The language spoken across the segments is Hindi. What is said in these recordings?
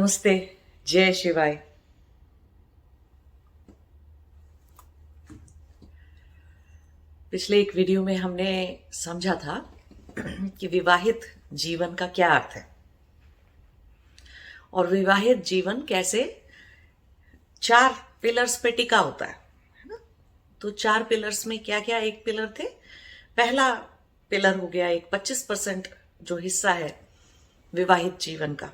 नमस्ते। जय शिवाय। पिछले एक वीडियो में हमने समझा था कि विवाहित जीवन का क्या अर्थ है और विवाहित जीवन कैसे 4 पिलर्स पे टिका होता है ना। तो 4 पिलर्स में क्या क्या एक पिलर थे। पहला पिलर हो गया एक 25% जो हिस्सा है विवाहित जीवन का,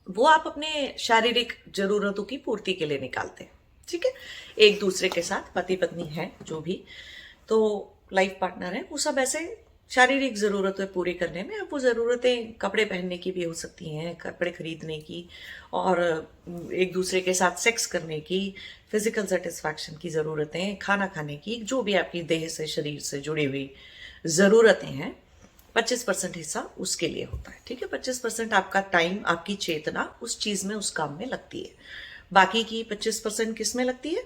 वो आप अपने शारीरिक जरूरतों की पूर्ति के लिए निकालते हैं। ठीक है, एक दूसरे के साथ पति पत्नी है जो भी तो लाइफ पार्टनर है, वो सब ऐसे शारीरिक जरूरतें पूरी करने में। अब वो जरूरतें कपड़े पहनने की भी हो सकती हैं, कपड़े खरीदने की, और एक दूसरे के साथ सेक्स करने की, फिजिकल सेटिस्फैक्शन की जरूरतें, खाना खाने की, जो भी आपकी देह से शरीर से जुड़ी हुई जरूरतें हैं, 25% हिस्सा उसके लिए होता है। ठीक है, 25% आपका टाइम, आपकी चेतना उस चीज में, उस काम में लगती है। बाकी की 25% किस में लगती है?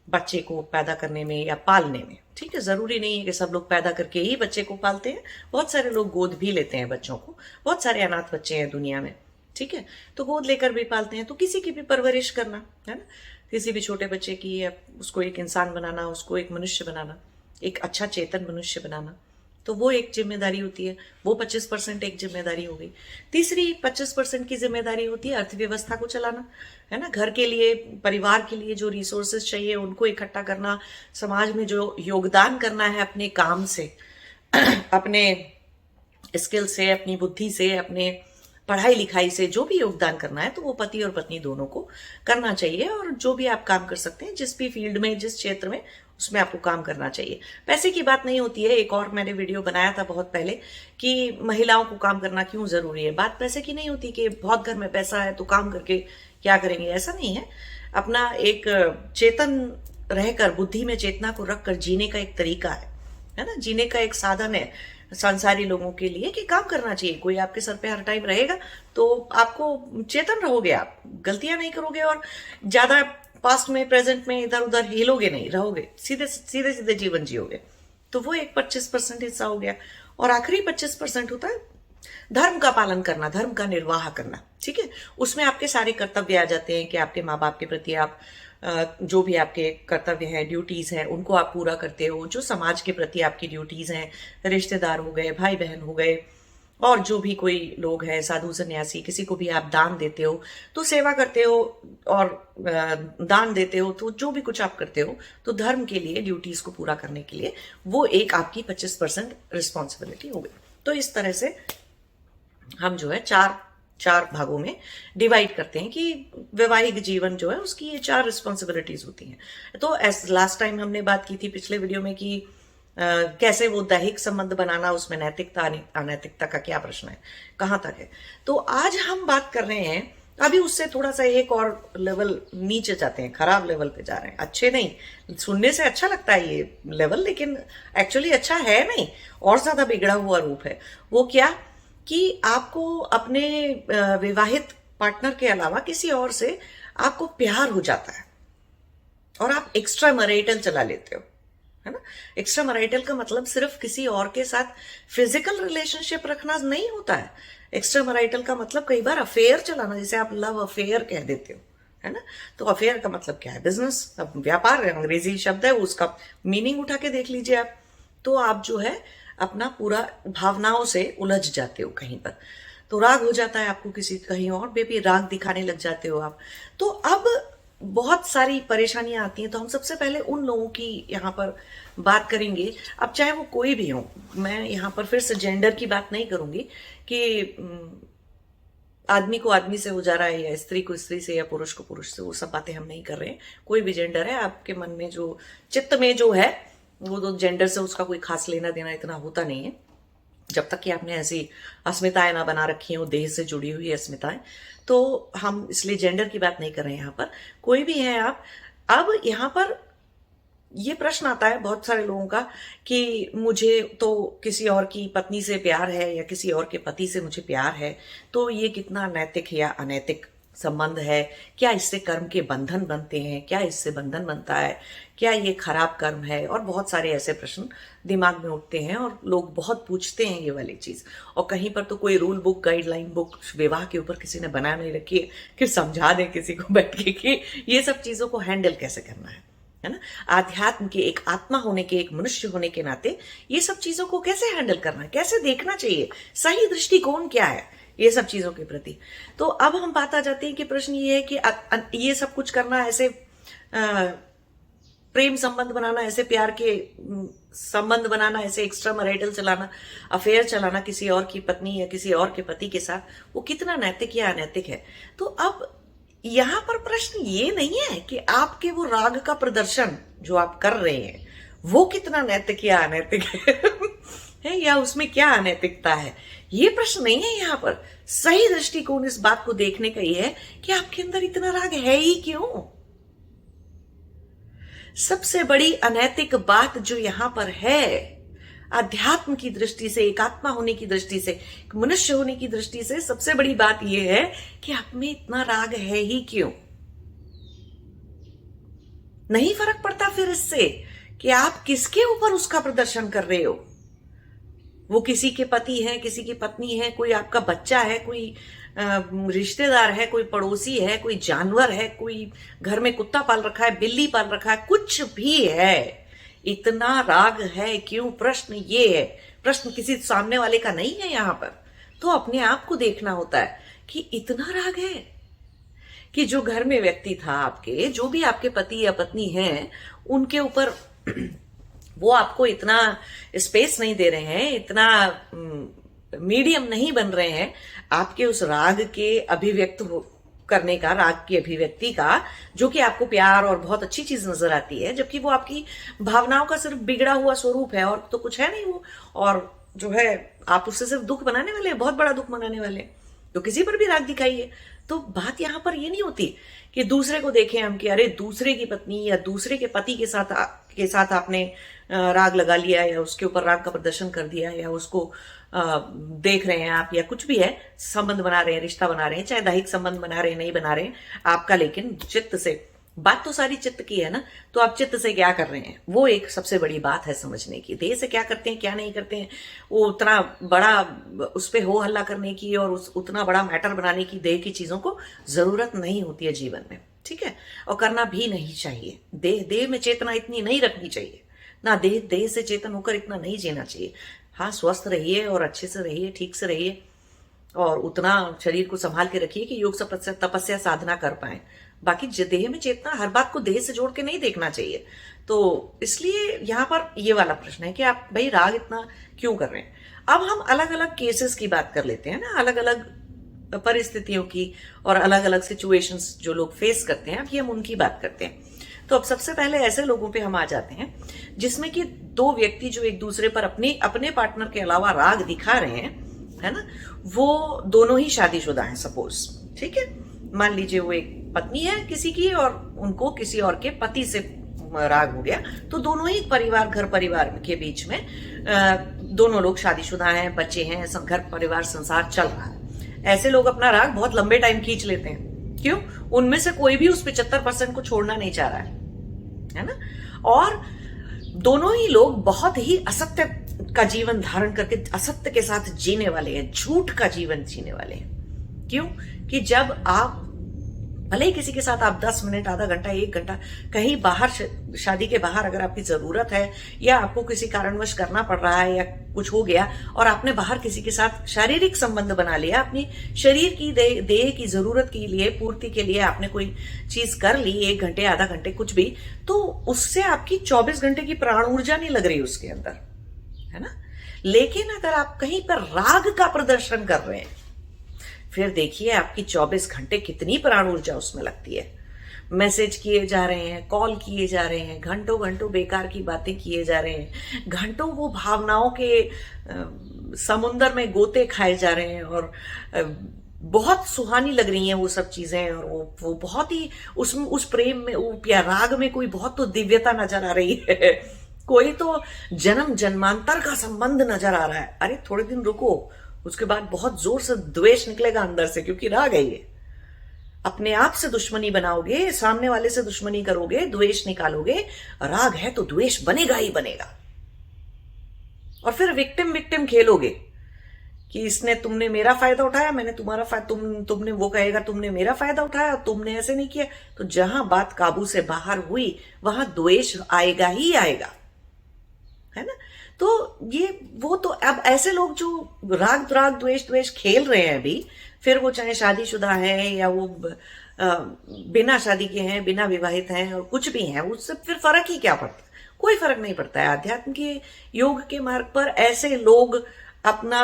बच्चे को पैदा करने में या पालने में। ठीक है, जरूरी नहीं है कि सब लोग पैदा करके ही बच्चे को पालते हैं, बहुत सारे लोग गोद भी लेते हैं बच्चों को, बहुत सारे अनाथ बच्चे हैं दुनिया में। ठीक है, तो गोद लेकर भी पालते हैं। तो किसी की भी परवरिश करना है ना, किसी भी छोटे बच्चे की, उसको एक इंसान बनाना, उसको एक मनुष्य बनाना, एक अच्छा चेतन मनुष्य बनाना, तो वो एक जिम्मेदारी होती है। वो 25% एक जिम्मेदारी हो गई। तीसरी 25% की जिम्मेदारी होती है अर्थव्यवस्था को चलाना, है ना। घर के लिए, परिवार के लिए जो रिसोर्सेज चाहिए उनको इकट्ठा करना, समाज में जो योगदान करना है अपने काम से अपने स्किल से, अपनी बुद्धि से, अपने पढ़ाई लिखाई से जो भी योगदान करना है, तो वो पति और पत्नी दोनों को करना चाहिए। और जो भी आप काम कर सकते हैं, जिस भी फील्ड में, जिस क्षेत्र में, उसमें आपको काम करना चाहिए। पैसे की बात नहीं होती है। एक और मैंने वीडियो बनाया था बहुत पहले कि महिलाओं को काम करना क्यों जरूरी है। बात पैसे की नहीं होती कि बहुत घर में पैसा है तो काम करके क्या करेंगे, ऐसा नहीं है। अपना एक चेतन रहकर, बुद्धि में चेतना को रखकर जीने का एक तरीका है ना, जीने का एक साधन है संसारी लोगों के लिए कि काम करना चाहिए। कोई आपके सर पे हर टाइम रहेगा तो आपको चेतन रहोगे, आप गलतियां नहीं करोगे और ज्यादा पास्ट में, प्रेजेंट में इधर उधर हिलोगे नहीं, रहोगे, सीधे सीधे सीधे जीवन जियोगे। तो वो एक 25% हिस्सा हो गया। और आखिरी 25% होता है धर्म का पालन करना, धर्म का निर्वाह करना। ठीक है, उसमें आपके सारे कर्तव्य आ जाते हैं कि आपके माँ बाप के प्रति आप जो भी आपके कर्तव्य हैं, ड्यूटीज हैं, उनको आप पूरा करते हो। जो समाज के प्रति आपकी ड्यूटीज हैं, रिश्तेदार हो गए, भाई बहन हो गए, और जो भी कोई लोग हैं, साधु सन्यासी, किसी को भी आप दान देते हो तो सेवा करते हो, और दान देते हो तो जो भी कुछ आप करते हो तो धर्म के लिए, ड्यूटीज को पूरा करने के लिए, वो एक आपकी 25% रिस्पॉन्सिबिलिटी हो गई। तो इस तरह से हम जो है चार चार भागों में डिवाइड करते हैं कि वैवाहिक जीवन जो है उसकी ये 4 रिस्पॉन्सिबिलिटीज होती हैं। तो एज लास्ट टाइम हमने बात की थी पिछले वीडियो में कि कैसे वो दैहिक संबंध बनाना, उसमें नैतिकता अनैतिकता का क्या प्रश्न है, कहाँ तक है। तो आज हम बात कर रहे हैं, अभी उससे थोड़ा सा एक और लेवल नीचे जाते हैं, खराब लेवल पे जा रहे हैं। अच्छे नहीं, सुनने से अच्छा लगता है ये लेवल, लेकिन एक्चुअली अच्छा है नहीं, और ज्यादा बिगड़ा हुआ रूप है। वो क्या कि आपको अपने विवाहित पार्टनर के अलावा किसी और से आपको प्यार हो जाता है और आप एक्स्ट्रा मैरिटल चला लेते हो, है ना। एक्स्ट्रा मैरिटल का मतलब सिर्फ किसी और के साथ फिजिकल रिलेशनशिप रखना नहीं होता है। एक्स्ट्रा मैरिटल का मतलब कई बार अफेयर चलाना, जिसे आप लव अफेयर कह देते हो, है ना। तो अफेयर का मतलब क्या है? बिजनेस, अब व्यापार अंग्रेजी शब्द है, उसका मीनिंग उठा के देख लीजिए आप। तो आप जो है अपना पूरा भावनाओं से उलझ जाते हो कहीं पर, तो राग हो जाता है आपको किसी, कहीं और बेबी राग दिखाने लग जाते हो आप। तो अब बहुत सारी परेशानियां आती हैं। तो हम सबसे पहले उन लोगों की यहाँ पर बात करेंगे, अब चाहे वो कोई भी हो। मैं यहाँ पर फिर से जेंडर की बात नहीं करूंगी कि आदमी को आदमी से हो जा रहा है या स्त्री को स्त्री से या पुरुष को पुरुष से, वो सब बातें हम नहीं कर रहे हैं। कोई भी जेंडर है, आपके मन में जो, चित्त में जो है, वो तो जेंडर से उसका कोई खास लेना देना इतना होता नहीं है, जब तक कि आपने ऐसी अस्मिताएं ना बना रखी हो, देह से जुड़ी हुई अस्मिताएं। तो हम इसलिए जेंडर की बात नहीं कर रहे हैं यहाँ पर, कोई भी है आप। अब यहाँ पर ये प्रश्न आता है बहुत सारे लोगों का कि मुझे तो किसी और की पत्नी से प्यार है या किसी और के पति से मुझे प्यार है, तो ये कितना नैतिक है या अनैतिक संबंध है, क्या इससे कर्म के बंधन बनते हैं, क्या इससे बंधन बनता है, क्या ये खराब कर्म है, और बहुत सारे ऐसे प्रश्न दिमाग में उठते हैं और लोग बहुत पूछते हैं ये वाली चीज। और कहीं पर तो कोई रूल बुक, गाइडलाइन बुक विवाह के ऊपर किसी ने बना नहीं रखी है कि समझा दें किसी को बैठ के कि ये सब चीजों को हैंडल कैसे करना है ना। आध्यात्म के, एक आत्मा होने के, एक मनुष्य होने के नाते ये सब चीजों को कैसे हैंडल करना है, कैसे देखना चाहिए, सही दृष्टिकोण क्या है ये सब चीजों के प्रति। तो अब हम बात आ जाते हैं कि प्रश्न ये है कि ये सब कुछ करना, ऐसे प्रेम संबंध बनाना, ऐसे प्यार के संबंध बनाना, ऐसे एक्स्ट्रा मैरिटल चलाना, अफेयर चलाना किसी और की पत्नी या किसी और के पति के साथ, वो कितना नैतिक या अनैतिक है। तो अब यहां पर प्रश्न ये नहीं है कि आपके वो राग का प्रदर्शन जो आप कर रहे हैं वो कितना नैतिक या अनैतिक है या उसमें क्या अनैतिकता है, ये प्रश्न नहीं है। यहाँ पर सही दृष्टिकोण इस बात को देखने का ये है कि आपके अंदर इतना राग है ही क्यों। सबसे बड़ी अनैतिक बात जो यहां पर है, अध्यात्म की दृष्टि से, एक आत्मा होने की दृष्टि से, एक मनुष्य होने की दृष्टि से सबसे बड़ी बात यह है कि आप में इतना राग है ही क्यों। नहीं फर्क पड़ता फिर इससे कि आप किसके ऊपर उसका प्रदर्शन कर रहे हो। वो किसी के पति है, किसी की पत्नी है, कोई आपका बच्चा है, कोई रिश्तेदार है, कोई पड़ोसी है, कोई जानवर है, कोई घर में कुत्ता पाल रखा है, बिल्ली पाल रखा है, कुछ भी है, इतना राग है क्यों। प्रश्न ये है, प्रश्न किसी सामने वाले का नहीं है। यहां पर तो अपने आप को देखना होता है कि इतना राग है कि जो घर में व्यक्ति था आपके, जो भी आपके पति या पत्नी हैं, उनके ऊपर वो आपको इतना स्पेस नहीं दे रहे हैं, इतना मीडियम नहीं बन रहे हैं आपके उस राग के अभिव्यक्त करने का, राग की अभिव्यक्ति का, जो कि आपको प्यार और बहुत अच्छी चीज नजर आती है, जबकि वो आपकी भावनाओं का सिर्फ बिगड़ा हुआ स्वरूप है और तो कुछ है नहीं वो। और जो है आप उससे सिर्फ दुख बनाने वाले हैं, बहुत बड़ा दुख बनाने वाले हैं। तो किसी पर भी राग दिखाइए। तो बात यहां पर ये नहीं होती कि दूसरे को देखें हम कि अरे दूसरे की पत्नी या दूसरे के पति के साथ आपने राग लगा लिया या उसके ऊपर राग का प्रदर्शन कर दिया या उसको देख रहे हैं आप या कुछ भी है, संबंध बना रहे हैं, रिश्ता बना रहे हैं, चाहे दैहिक संबंध बना रहे हैं, नहीं बना रहे हैं आपका, लेकिन चित्त से, बात तो सारी चित्त की है ना। तो आप चित्त से क्या कर रहे हैं, वो एक सबसे बड़ी बात है समझने की। देह से क्या करते हैं, क्या नहीं करते हैं, वो उतना बड़ा उस पर हो हल्ला करने की और उतना बड़ा मैटर बनाने की देह की चीजों को जरूरत नहीं होती है जीवन में, ठीक है। और करना भी नहीं चाहिए। देह में चेतना इतनी नहीं रखनी चाहिए ना, देह से चेतन होकर इतना नहीं जीना चाहिए। हाँ, स्वस्थ रहिए और अच्छे से रहिए, ठीक से रहिए और उतना शरीर को संभाल के रखिए कि योग तपस्या साधना कर पाए। बाकी देह में चेतना, हर बात को देह से जोड़ के नहीं देखना चाहिए। तो इसलिए यहाँ पर ये वाला प्रश्न है कि आप भाई राग इतना क्यों कर रहे हैं। अब हम अलग अलग केसेस की बात कर लेते हैं ना, अलग अलग परिस्थितियों की और अलग अलग सिचुएशंस जो लोग फेस करते हैं, अभी हम उनकी बात करते हैं। तो अब सबसे पहले ऐसे लोगों पे हम आ जाते हैं जिसमें कि दो व्यक्ति जो एक दूसरे पर अपने पार्टनर के अलावा राग दिखा रहे हैं, है ना, वो दोनों ही शादीशुदा हैं सपोज, ठीक है। मान लीजिए वो एक पत्नी है किसी की और उनको किसी और के पति से राग हो गया, तो दोनों ही परिवार, घर परिवार के बीच में दोनों लोग शादीशुदा हैं, बच्चे हैं, घर परिवार संसार चल रहा है। ऐसे लोग अपना राग बहुत लंबे टाइम खींच लेते हैं। क्यों? उनमें से कोई भी उस 75% को छोड़ना नहीं चाह रहा है ना। और दोनों ही लोग बहुत ही असत्य का जीवन धारण करके असत्य के साथ जीने वाले हैं, झूठ का जीवन जीने वाले हैं। क्यों? कि जब आप भले ही किसी के साथ आप 10 मिनट, आधा घंटा, 1 घंटा कहीं बाहर, शादी के बाहर अगर आपकी जरूरत है या आपको किसी कारणवश करना पड़ रहा है या कुछ हो गया और आपने बाहर किसी के साथ शारीरिक संबंध बना लिया, अपनी शरीर की देह की जरूरत के लिए, पूर्ति के लिए आपने कोई चीज कर ली, 1 घंटे, आधा घंटे, कुछ भी, तो उससे आपकी 24 घंटे की प्राण ऊर्जा नहीं लग रही उसके अंदर, है ना। लेकिन अगर आप कहीं पर राग का प्रदर्शन कर रहे हैं, फिर देखिए आपकी 24 घंटे कितनी प्राण ऊर्जा उसमें लगती है। मैसेज किए जा रहे हैं, कॉल किए जा रहे हैं, घंटों घंटों बेकार की बातें किए जा रहे हैं, घंटों वो भावनाओं के समुंदर में गोते खाए जा रहे हैं और बहुत सुहानी लग रही हैं वो सब चीजें। और वो बहुत ही उस प्रेम में, या राग में कोई बहुत तो दिव्यता नजर आ रही है, कोई तो जन्म जन्मांतर का संबंध नजर आ रहा है। अरे थोड़े दिन रुको, उसके बाद बहुत जोर से द्वेष निकलेगा अंदर से, क्योंकि राग है ये। अपने आप से दुश्मनी बनाओगे, सामने वाले से दुश्मनी करोगे, द्वेष निकालोगे, राग है तो द्वेष बनेगा ही बनेगा। और फिर विक्टिम विक्टिम खेलोगे कि इसने तुमने मेरा फायदा उठाया, मैंने तुम्हारा फायदा, तुमने वो कहेगा तुमने मेरा फायदा उठाया, तुमने ऐसे नहीं किया। तो जहां बात काबू से बाहर हुई वहां द्वेष आएगा ही आएगा, है ना। तो ये वो तो अब ऐसे लोग जो राग राग द्वेष द्वेष खेल रहे हैं अभी, फिर वो चाहे शादीशुदा है या वो बिना शादी के हैं, बिना विवाहित हैं, और कुछ भी हैं, उससे फिर फर्क ही क्या पड़ता है? कोई फर्क नहीं पड़ता है। अध्यात्म के योग के मार्ग पर ऐसे लोग अपना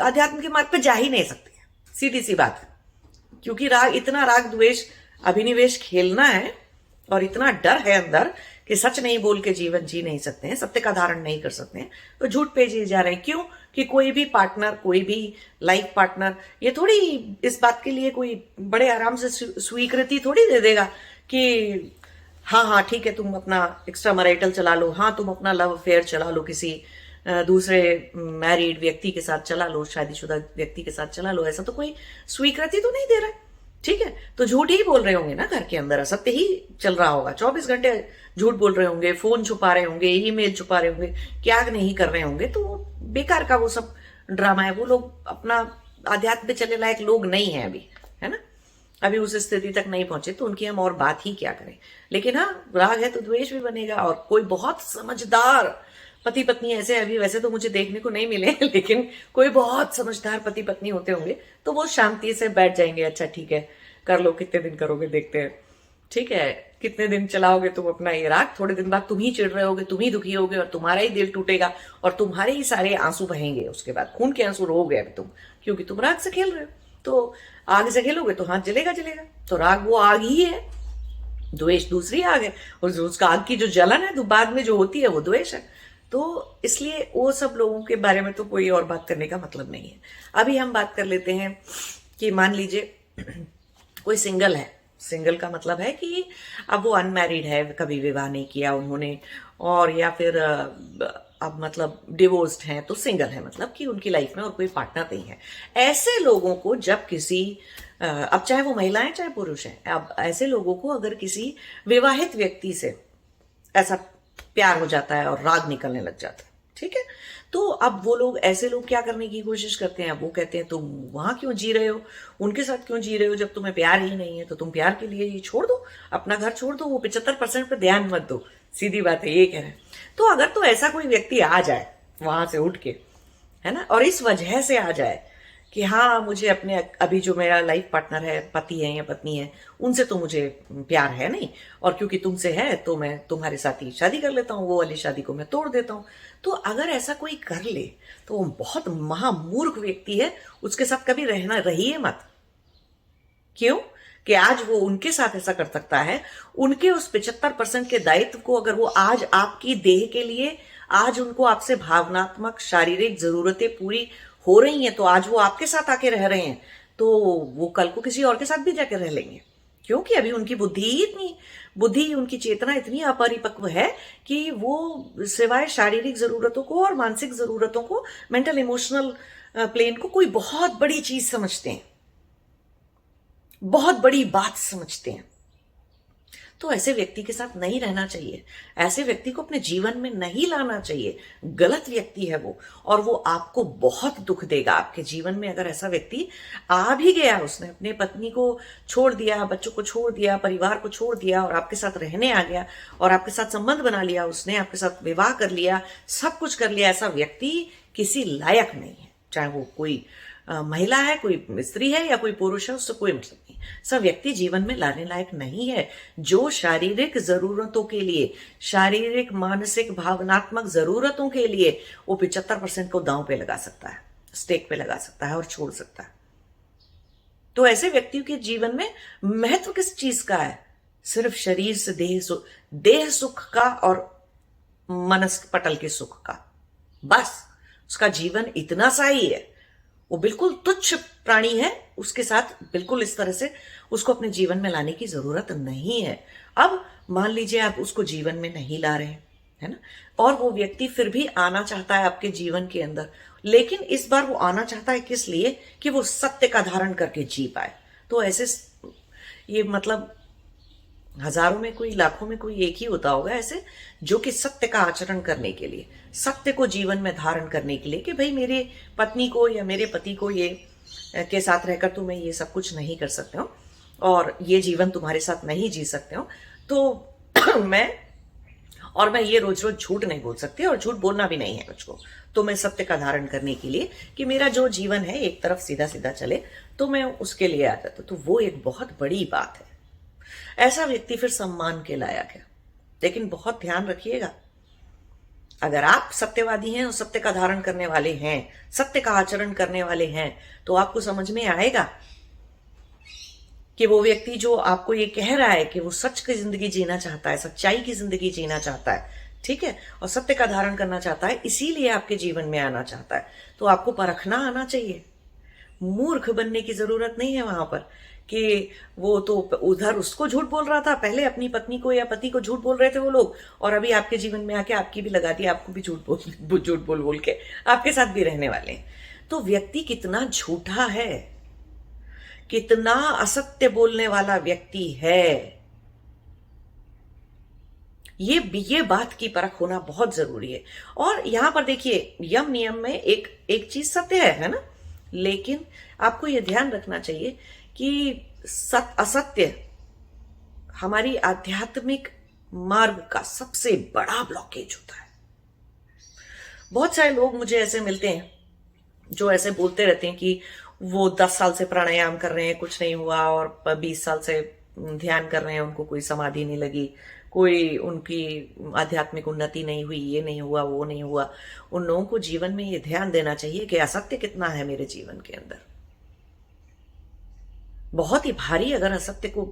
अध्यात्म के मार्ग पर जा ही नहीं सकते, सीधी सी बात है। क्योंकि इतना राग द्वेष अभिनिवेश खेलना है और इतना डर है अंदर कि सच नहीं बोल के जीवन जी नहीं सकते हैं, सत्य का धारण नहीं कर सकते हैं, तो झूठ पे जी जा रहे हैं। क्यों? कि कोई भी पार्टनर, कोई भी लाइफ पार्टनर ये थोड़ी इस बात के लिए कोई बड़े आराम से स्वीकृति थोड़ी दे देगा कि हाँ हाँ ठीक है, तुम अपना एक्स्ट्रा मैरिटल चला लो, हाँ तुम अपना लव अफेयर चला लो, किसी दूसरे मैरिड व्यक्ति के साथ चला लो, शादीशुदा व्यक्ति के साथ चला लो, ऐसा तो कोई स्वीकृति तो नहीं दे रहा है। ठीक है, तो झूठ ही बोल रहे होंगे ना, घर के अंदर असत्य ही चल रहा होगा, 24 घंटे झूठ बोल रहे होंगे, फोन छुपा रहे होंगे, ईमेल छुपा रहे होंगे, क्या नहीं कर रहे होंगे। तो बेकार का वो सब ड्रामा है। वो लोग अपना आध्यात्म पे चलने लायक लोग नहीं है अभी, है ना, अभी उस स्थिति तक नहीं पहुंचे, तो उनकी हम और बात ही क्या करें। लेकिन हाँ, राग है तो द्वेष भी बनेगा। और कोई बहुत समझदार पति पत्नी ऐसे, अभी वैसे तो मुझे देखने को नहीं मिले लेकिन कोई बहुत समझदार पति पत्नी होते होंगे तो वो शांति से बैठ जाएंगे, अच्छा ठीक है कर लो, कितने दिन करोगे देखते हैं, ठीक है कितने दिन चलाओगे तुम अपना ये राग, थोड़े दिन बाद तुम ही चिढ़ रहे होगे, तुम ही दुखी होगे और तुम्हारा ही दिल टूटेगा और तुम्हारे ही सारे आंसू बहेंगे, उसके बाद खून के आंसू रोगे अभी तुम, क्योंकि तुम राग से खेल रहे हो। तो आग से खेलोगे तो हाथ जलेगा जलेगा। तो राग वो आग ही है, द्वेष दूसरी आग है, उसका आग की जो जलन है तो बाद में जो होती है वो द्वेष है। तो इसलिए वो सब लोगों के बारे में तो कोई और बात करने का मतलब नहीं है। अभी हम बात कर लेते हैं कि मान लीजिए कोई सिंगल है। सिंगल का मतलब है कि अब वो अनमैरिड है, कभी विवाह नहीं किया उन्होंने, और या फिर अब मतलब डिवोर्स्ड हैं, तो सिंगल है मतलब कि उनकी लाइफ में और कोई पार्टनर नहीं है। ऐसे लोगों को जब किसी अब चाहे वो महिलाएं चाहे पुरुष हैं, अब ऐसे लोगों को अगर किसी विवाहित व्यक्ति से ऐसा प्यार हो जाता है और राग निकलने लग जाता है, ठीक है, तो अब वो लोग, ऐसे लोग क्या करने की कोशिश करते हैं, वो कहते हैं तुम वहां क्यों जी रहे हो, उनके साथ क्यों जी रहे हो, जब तुम्हें प्यार ही नहीं है तो तुम प्यार के लिए ये छोड़ दो, अपना घर छोड़ दो, वो 75% पे ध्यान मत दो। सीधी बात है, ये कह रहे हैं। तो अगर तो ऐसा कोई व्यक्ति आ जाए वहां से उठ के, है ना, और इस वजह से आ जाए कि हाँ मुझे अपने अभी जो मेरा लाइफ पार्टनर है, पति है या पत्नी है, उनसे तो मुझे प्यार है नहीं, और क्योंकि तुमसे है तो मैं तुम्हारे साथ ही शादी कर लेता हूँ, वो वाली शादी को मैं तोड़ देता हूँ। तो अगर ऐसा कोई कर ले तो वो बहुत महामूर्ख व्यक्ति है, उसके साथ कभी रहिए मत। क्यों? कि आज वो उनके साथ ऐसा कर सकता है, उनके उस 75% के दायित्व को अगर वो आज आपकी देह के लिए, आज उनको आपसे भावनात्मक शारीरिक जरूरतें पूरी हो रही हैं, तो आज वो आपके साथ आके रह रहे हैं, तो वो कल को किसी और के साथ भी जाके रह लेंगे। क्योंकि अभी उनकी बुद्धि उनकी चेतना इतनी अपरिपक्व है कि वो सिवाय शारीरिक जरूरतों को और मानसिक जरूरतों को, मेंटल इमोशनल प्लेन को कोई बहुत बड़ी चीज समझते हैं, बहुत बड़ी बात समझते हैं। तो ऐसे व्यक्ति के साथ नहीं रहना चाहिए, ऐसे व्यक्ति को अपने जीवन में नहीं लाना चाहिए। गलत व्यक्ति है वो, और वो आपको बहुत दुख देगा आपके जीवन में। अगर ऐसा व्यक्ति आ भी गया, उसने अपने पत्नी को छोड़ दिया, बच्चों को छोड़ दिया, परिवार को छोड़ दिया और आपके साथ रहने आ गया और आपके साथ संबंध बना लिया, उसने आपके साथ विवाह कर लिया, सब कुछ कर लिया, ऐसा व्यक्ति किसी लायक नहीं है। चाहे वो कोई महिला है, कोई स्त्री है या कोई पुरुष है, उससे कोई मतलब नहीं। सब व्यक्ति जीवन में लाने लायक नहीं है। जो शारीरिक जरूरतों के लिए, शारीरिक मानसिक भावनात्मक जरूरतों के लिए वो 75% को दांव पे लगा सकता है, स्टेक पे लगा सकता है और छोड़ सकता है। तो ऐसे व्यक्तियों के जीवन में महत्व किस चीज का है? सिर्फ शरीर से देह सुख का और मनस पटल के सुख का, बस। उसका जीवन इतना सा ही है, वो बिल्कुल तुच्छ प्राणी है, उसके साथ बिल्कुल इस तरह से उसको अपने जीवन में लाने की जरूरत नहीं है। अब मान लीजिए आप उसको जीवन में नहीं ला रहे हैं, है ना, और वो व्यक्ति फिर भी आना चाहता है आपके जीवन के अंदर, लेकिन इस बार वो आना चाहता है किस लिए? कि वो सत्य का धारण करके जी पाए, तो ऐसे ये मतलब हजारों में कोई, लाखों में कोई एक ही होता होगा ऐसे, जो कि सत्य का आचरण करने के लिए, सत्य को जीवन में धारण करने के लिए कि भाई मेरे पत्नी को या मेरे पति को ये के साथ रहकर तुम्हें ये सब कुछ नहीं कर सकते हो और ये जीवन तुम्हारे साथ नहीं जी सकते हो, तो मैं ये रोज रोज झूठ नहीं बोल सकती और झूठ बोलना भी नहीं है मुझको। तो मैं सत्य का धारण करने के लिए कि मेरा जो जीवन है एक तरफ सीधा सीधा चले, तो मैं उसके लिए आ जाता। तो वो एक बहुत बड़ी बात है। ऐसा व्यक्ति फिर सम्मान के लायक है। लेकिन बहुत ध्यान रखिएगा, अगर आप सत्यवादी हैं और सत्य का धारण करने वाले हैं, सत्य का आचरण करने वाले हैं, तो आपको समझ में आएगा कि वो व्यक्ति जो आपको ये कह रहा है कि वो सच की जिंदगी जीना चाहता है, सच्चाई की जिंदगी जीना चाहता है, ठीक है, और सत्य का धारण करना चाहता है, इसीलिए आपके जीवन में आना चाहता है, तो आपको परखना आना चाहिए। मूर्ख बनने की जरूरत नहीं है वहां पर कि वो तो उधर उसको झूठ बोल रहा था, पहले अपनी पत्नी को या पति को झूठ बोल रहे थे वो लोग, और अभी आपके जीवन में आके आपकी भी लगा दी, आपको भी झूठ बोल के आपके साथ भी रहने वाले हैं। तो व्यक्ति कितना झूठा है, कितना असत्य बोलने वाला व्यक्ति है, ये बात की परख होना बहुत जरूरी है। और यहां पर देखिए, यम नियम में एक चीज सत्य है ना, लेकिन आपको यह ध्यान रखना चाहिए कि असत्य हमारी आध्यात्मिक मार्ग का सबसे बड़ा ब्लॉकेज होता है। बहुत सारे लोग मुझे ऐसे मिलते हैं जो ऐसे बोलते रहते हैं कि वो 10 साल से प्राणायाम कर रहे हैं, कुछ नहीं हुआ, और 20 साल से ध्यान कर रहे हैं, उनको कोई समाधि नहीं लगी, कोई उनकी आध्यात्मिक उन्नति नहीं हुई, ये नहीं हुआ, वो नहीं हुआ। उन लोगों को जीवन में ये ध्यान देना चाहिए कि असत्य कितना है मेरे जीवन के अंदर। बहुत ही भारी अगर असत्य को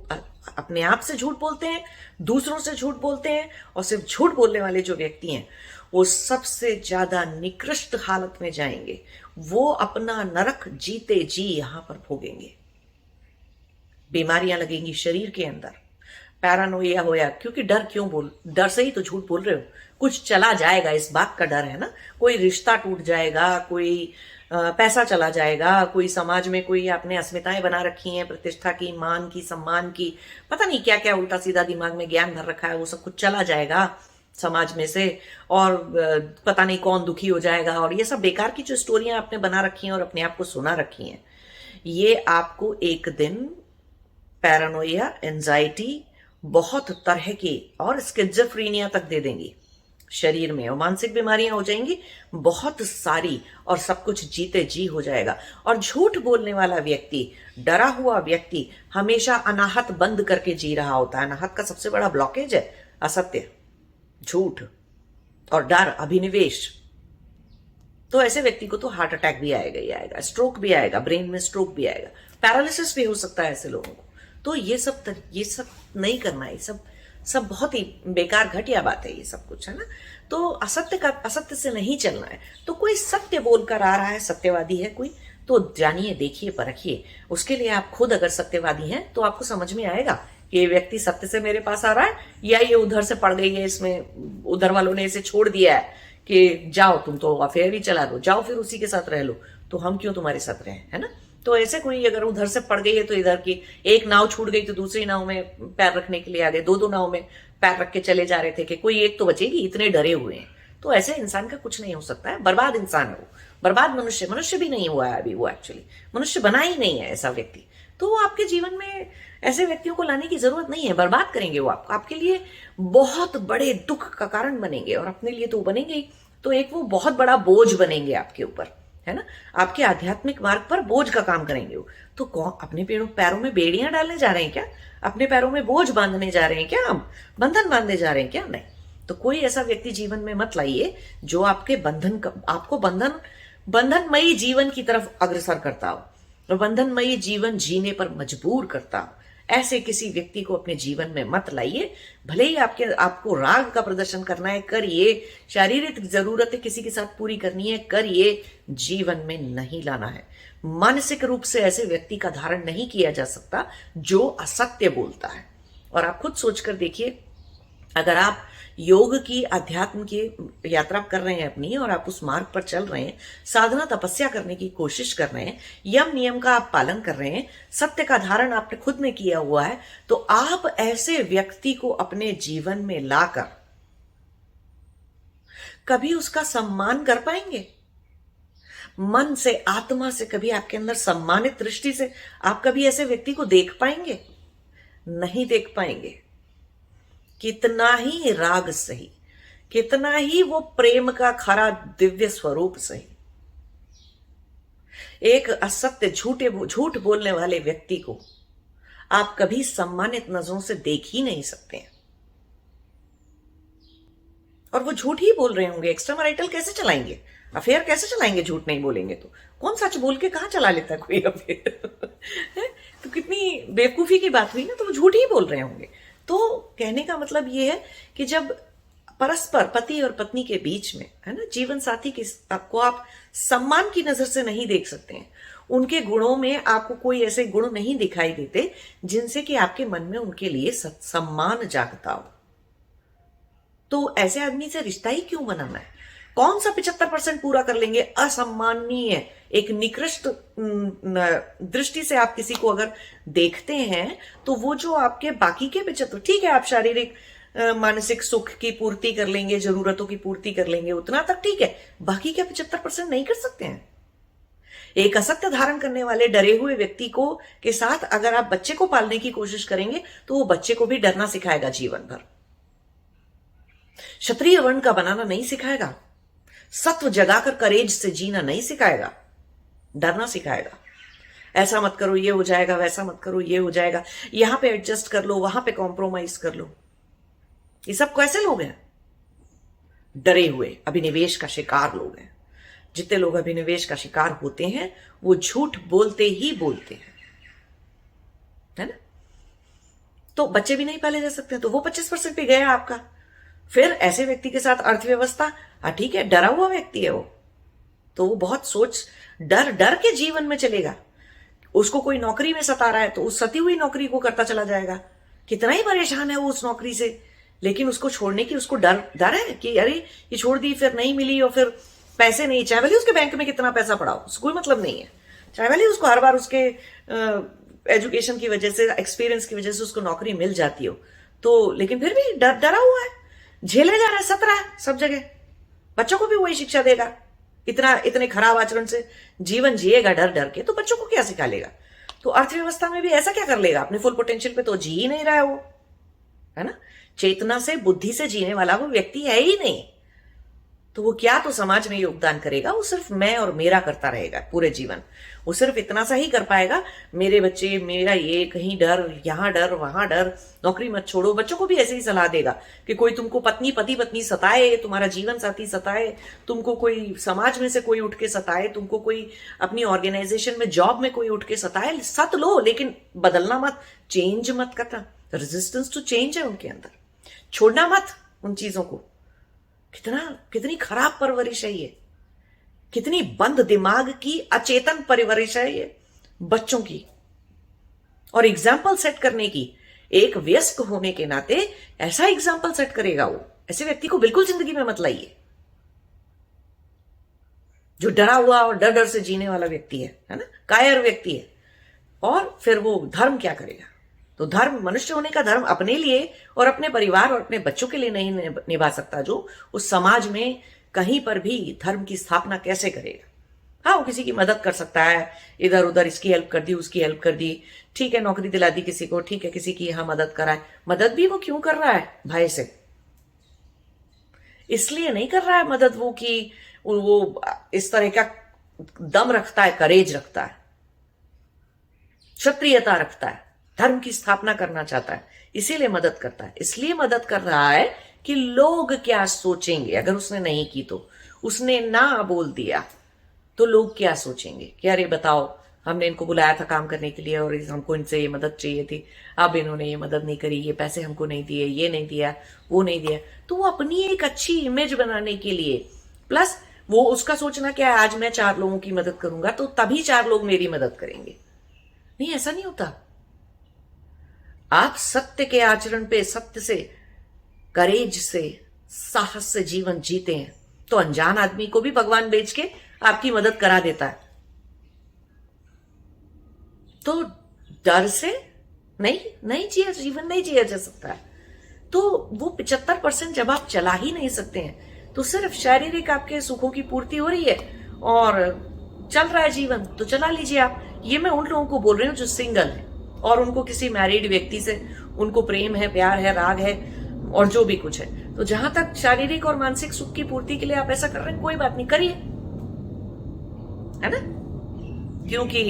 अपने आप से झूठ बोलते हैं, दूसरों से झूठ बोलते हैं, और सिर्फ झूठ बोलने वाले जो व्यक्ति हैं वो सबसे ज्यादा निकृष्ट हालत में जाएंगे। वो अपना नरक जीते जी यहां पर भोगेंगे। बीमारियां लगेंगी शरीर के अंदर, पैरानोइया होया, क्योंकि डर से ही तो झूठ बोल रहे हो। कुछ चला जाएगा, इस बात का डर है ना, कोई रिश्ता टूट जाएगा, कोई पैसा चला जाएगा, कोई समाज में कोई आपने अस्मिताएं बना रखी हैं, प्रतिष्ठा की, मान की, सम्मान की, पता नहीं क्या क्या उल्टा सीधा दिमाग में ज्ञान भर रखा है, वो सब कुछ चला जाएगा समाज में से, और पता नहीं कौन दुखी हो जाएगा, और ये सब बेकार की जो स्टोरियां आपने बना रखी हैं और अपने आप को सुना रखी हैं, ये आपको एक दिन पैरानोइया, एंजाइटी, बहुत तरह की और स्किज़ोफ्रेनिया तक दे देंगी शरीर में, और मानसिक बीमारियां हो जाएंगी बहुत सारी, और सब कुछ जीते जी हो जाएगा। और झूठ बोलने वाला व्यक्ति, डरा हुआ व्यक्ति, हमेशा अनाहत बंद करके जी रहा होता है। अनाहत का सबसे बड़ा ब्लॉकेज है असत्य, झूठ और डर, अभिनिवेश। तो ऐसे व्यक्ति को तो हार्ट अटैक भी आएगा ही आएगा, स्ट्रोक भी आएगा, ब्रेन में स्ट्रोक भी आएगा, पैरालिसिस भी हो सकता है ऐसे लोगों को। तो ये सब नहीं करना है, ये सब बहुत ही बेकार घटिया बात है, ये सब कुछ है ना। तो असत्य से नहीं चलना है। तो कोई सत्य बोलकर आ रहा है, सत्यवादी है कोई, तो जानिए, देखिए, परखिए। उसके लिए आप खुद अगर सत्यवादी हैं तो आपको समझ में आएगा कि ये व्यक्ति सत्य से मेरे पास आ रहा है या ये उधर से पड़ गई है, इसमें उधर वालों ने इसे छोड़ दिया है कि जाओ तुम तो अफेयर ही चला दो, जाओ फिर उसी के साथ रह लो, तो हम क्यों तुम्हारे साथ रहें, है ना। तो ऐसे कोई अगर उधर से पड़ गई है तो इधर की एक नाव छूट गई तो दूसरी नाव में पैर रखने के लिए आ गए, दो नाव में पैर रख के चले जा रहे थे कि कोई एक तो बचेगी, इतने डरे हुए हैं। तो ऐसे इंसान का कुछ नहीं हो सकता है, बर्बाद इंसान है वो, बर्बाद मनुष्य भी नहीं हुआ है अभी, वो एक्चुअली मनुष्य बना ही नहीं है ऐसा व्यक्ति। तो आपके जीवन में ऐसे व्यक्तियों को लाने की जरूरत नहीं है, बर्बाद करेंगे वो आपके लिए बहुत बड़े दुख का कारण बनेंगे, और अपने लिए तो बनेंगे ही, तो एक वो बहुत बड़ा बोझ बनेंगे आपके ऊपर, है ना। आपके आध्यात्मिक मार्ग पर बोझ का काम करेंगे वो। तो अपने पैरों में बेड़ियां डालने जा रहे हैं क्या, अपने पैरों में बोझ बांधने जा रहे हैं क्या, हम बंधन बांधने जा रहे हैं क्या, नहीं। तो कोई ऐसा व्यक्ति जीवन में मत लाइए जो आपको बंधनमयी जीवन की तरफ अग्रसर करता हो और बंधनमयी जीवन जीने पर मजबूर करता हो। ऐसे किसी व्यक्ति को अपने जीवन में मत लाइए। भले ही आपको राग का प्रदर्शन करना है, करिए, शारीरिक जरूरतें किसी के साथ पूरी करनी है, करिए, जीवन में नहीं लाना है। मानसिक रूप से ऐसे व्यक्ति का धारण नहीं किया जा सकता जो असत्य बोलता है। और आप खुद सोचकर देखिए अगर आप योग की, अध्यात्म की यात्रा कर रहे हैं अपनी, और आप उस मार्ग पर चल रहे हैं, साधना तपस्या करने की कोशिश कर रहे हैं, यम नियम का आप पालन कर रहे हैं, सत्य का धारण आपने खुद ने किया हुआ है, तो आप ऐसे व्यक्ति को अपने जीवन में लाकर कभी उसका सम्मान कर पाएंगे? मन से, आत्मा से कभी आपके अंदर सम्मानित दृष्टि से आप कभी ऐसे व्यक्ति को देख पाएंगे? नहीं देख पाएंगे। कितना ही राग सही, कितना ही वो प्रेम का खरा दिव्य स्वरूप सही, एक असत्य झूठ बोलने वाले व्यक्ति को आप कभी सम्मानित नजरों से देख ही नहीं सकते हैं। और वो झूठ ही बोल रहे होंगे। एक्स्ट्रा मैरिटल कैसे चलाएंगे? अफेयर कैसे चलाएंगे झूठ नहीं बोलेंगे तो? कौन सच बोल के कहां चला लेता है कोई अफेयर? तो कितनी बेवकूफी की बात हुई ना। तो वो झूठ ही बोल रहे होंगे। तो कहने का मतलब ये है कि जब परस्पर पति और पत्नी के बीच में, है ना, जीवन साथी की आपको आप सम्मान की नजर से नहीं देख सकते हैं, उनके गुणों में आपको कोई ऐसे गुण नहीं दिखाई देते जिनसे कि आपके मन में उनके लिए सम्मान जागता हो, तो ऐसे आदमी से रिश्ता ही क्यों बनाना है? कौन सा 75% पूरा कर लेंगे? असम्माननीय, एक निकृष्ट दृष्टि से आप किसी को अगर देखते हैं, तो वो जो आपके बाकी के 75, ठीक है, आप शारीरिक मानसिक सुख की पूर्ति कर लेंगे, जरूरतों की पूर्ति कर लेंगे, उतना तक ठीक है, बाकी के 75% नहीं कर सकते हैं। एक असत्य धारण करने वाले डरे हुए व्यक्ति को के साथ अगर आप बच्चे को पालने की कोशिश करेंगे, तो वो बच्चे को भी डरना सिखाएगा जीवन भर, क्षत्रिय वर्ण का बनाना नहीं सिखाएगा, सत्व जगाकर करेज से जीना नहीं सिखाएगा, डरना सिखाएगा। ऐसा मत करो, ये हो जाएगा, वैसा मत करो, ये हो जाएगा, यहां पे एडजस्ट कर लो, वहां पे कॉम्प्रोमाइज कर लो। ये सब कैसे लोग हैं? डरे हुए, अभिनिवेश का शिकार लोग हैं। जितने लोग अभिनिवेश का शिकार होते हैं, वो झूठ बोलते ही बोलते हैं, है ना। तो बच्चे भी नहीं पाले जा सकते, तो वो 25% पे गया आपका। फिर ऐसे व्यक्ति के साथ अर्थव्यवस्था, ठीक है, डरा हुआ व्यक्ति है वो, तो वो बहुत सोच डर डर के जीवन में चलेगा। उसको कोई नौकरी में सता रहा है, तो उस सती हुई नौकरी को करता चला जाएगा। कितना ही परेशान है वो उस नौकरी से, लेकिन उसको छोड़ने की उसको डर है कि अरे ये छोड़ दी, फिर नहीं मिली, और फिर पैसे नहीं, चाहे भले उसके बैंक में कितना पैसा पड़ा हो, उसको कोई मतलब नहीं है, चाहे भले उसको हर बार उसके एजुकेशन की वजह से, एक्सपीरियंस की वजह से उसको नौकरी मिल जाती हो, तो लेकिन फिर भी डरा हुआ है, झेले जा रहा है, सत रहा है सब जगह। बच्चों को भी वही शिक्षा देगा, इतने खराब आचरण से जीवन जिएगा डर डर के, तो बच्चों को क्या सिखा लेगा? तो अर्थव्यवस्था में भी ऐसा क्या कर लेगा? अपने फुल पोटेंशियल पे तो जी ही नहीं रहा है वो, है ना। चेतना से, बुद्धि से जीने वाला वो व्यक्ति है ही नहीं, तो वो क्या तो समाज में योगदान करेगा? वो सिर्फ मैं और मेरा करता रहेगा पूरे जीवन। वो सिर्फ इतना सा ही कर पाएगा, मेरे बच्चे, मेरा ये, कहीं डर, यहां डर, वहां डर, नौकरी मत छोड़ो। बच्चों को भी ऐसे ही सलाह देगा कि कोई तुमको पति सताए, तुम्हारा जीवन साथी सताए, तुमको कोई समाज में से कोई उठ के सताए, तुमको कोई अपनी ऑर्गेनाइजेशन में, जॉब में कोई उठ के सताए, सत लो, लेकिन बदलना मत, चेंज मत करना। रेजिस्टेंस टू चेंज है उनके अंदर, छोड़ना मत उन चीजों को। कितनी खराब परवरिश है ये, कितनी बंद दिमाग की अचेतन परवरिश है ये बच्चों की। और एग्जाम्पल सेट करने की, एक वयस्क होने के नाते ऐसा एग्जाम्पल सेट करेगा वो। ऐसे व्यक्ति को बिल्कुल जिंदगी में मत लाइए, जो डरा हुआ और डर डर से जीने वाला व्यक्ति है ना, कायर व्यक्ति है। और फिर वो धर्म क्या करेगा? तो धर्म, मनुष्य होने का धर्म अपने लिए और अपने परिवार और अपने बच्चों के लिए नहीं निभा सकता, जो उस समाज में कहीं पर भी धर्म की स्थापना कैसे करेगा? हाँ, वो किसी की मदद कर सकता है, इधर उधर इसकी हेल्प कर दी, उसकी हेल्प कर दी, ठीक है, नौकरी दिला दी किसी को, ठीक है, किसी की यहां मदद कराए। मदद भी वो क्यों कर रहा है? भय से। इसलिए नहीं कर रहा है मदद वो कि वो इस तरह का दम रखता है, करेज रखता है, क्षत्रियता रखता है, धर्म की स्थापना करना चाहता है, इसीलिए मदद करता है। इसलिए मदद कर रहा है कि लोग क्या सोचेंगे। अगर उसने नहीं की, तो उसने ना बोल दिया, तो लोग क्या सोचेंगे कि अरे बताओ, हमने इनको बुलाया था काम करने के लिए और हमको इनसे ये मदद चाहिए थी, अब इन्होंने ये मदद नहीं करी, ये पैसे हमको नहीं दिए, ये नहीं दिया, वो नहीं दिया। तो वो अपनी एक अच्छी इमेज बनाने के लिए, प्लस वो उसका सोचना क्या है, आज मैं 4 लोगों की मदद करूंगा तो तभी 4 लोग मेरी मदद करेंगे। नहीं, ऐसा नहीं होता। आप सत्य के आचरण पे, सत्य से करेज से, साहस से जीवन जीते हैं तो अनजान आदमी को भी भगवान बेच के आपकी मदद करा देता है। तो डर से नहीं जिया, जीवन नहीं जिया जा सकता है। तो वो 75% जब आप चला ही नहीं सकते हैं तो सिर्फ शारीरिक आपके सुखों की पूर्ति हो रही है और चल रहा है जीवन, तो चला लीजिए आप। ये मैं उन लोगों को बोल रही हूँ जो सिंगल है और उनको किसी मैरिड व्यक्ति से उनको प्रेम है, प्यार है, राग है और जो भी कुछ है। तो जहां तक शारीरिक और मानसिक सुख की पूर्ति के लिए आप ऐसा कर रहे हैं, कोई बात नहीं, करिए, है ना। क्योंकि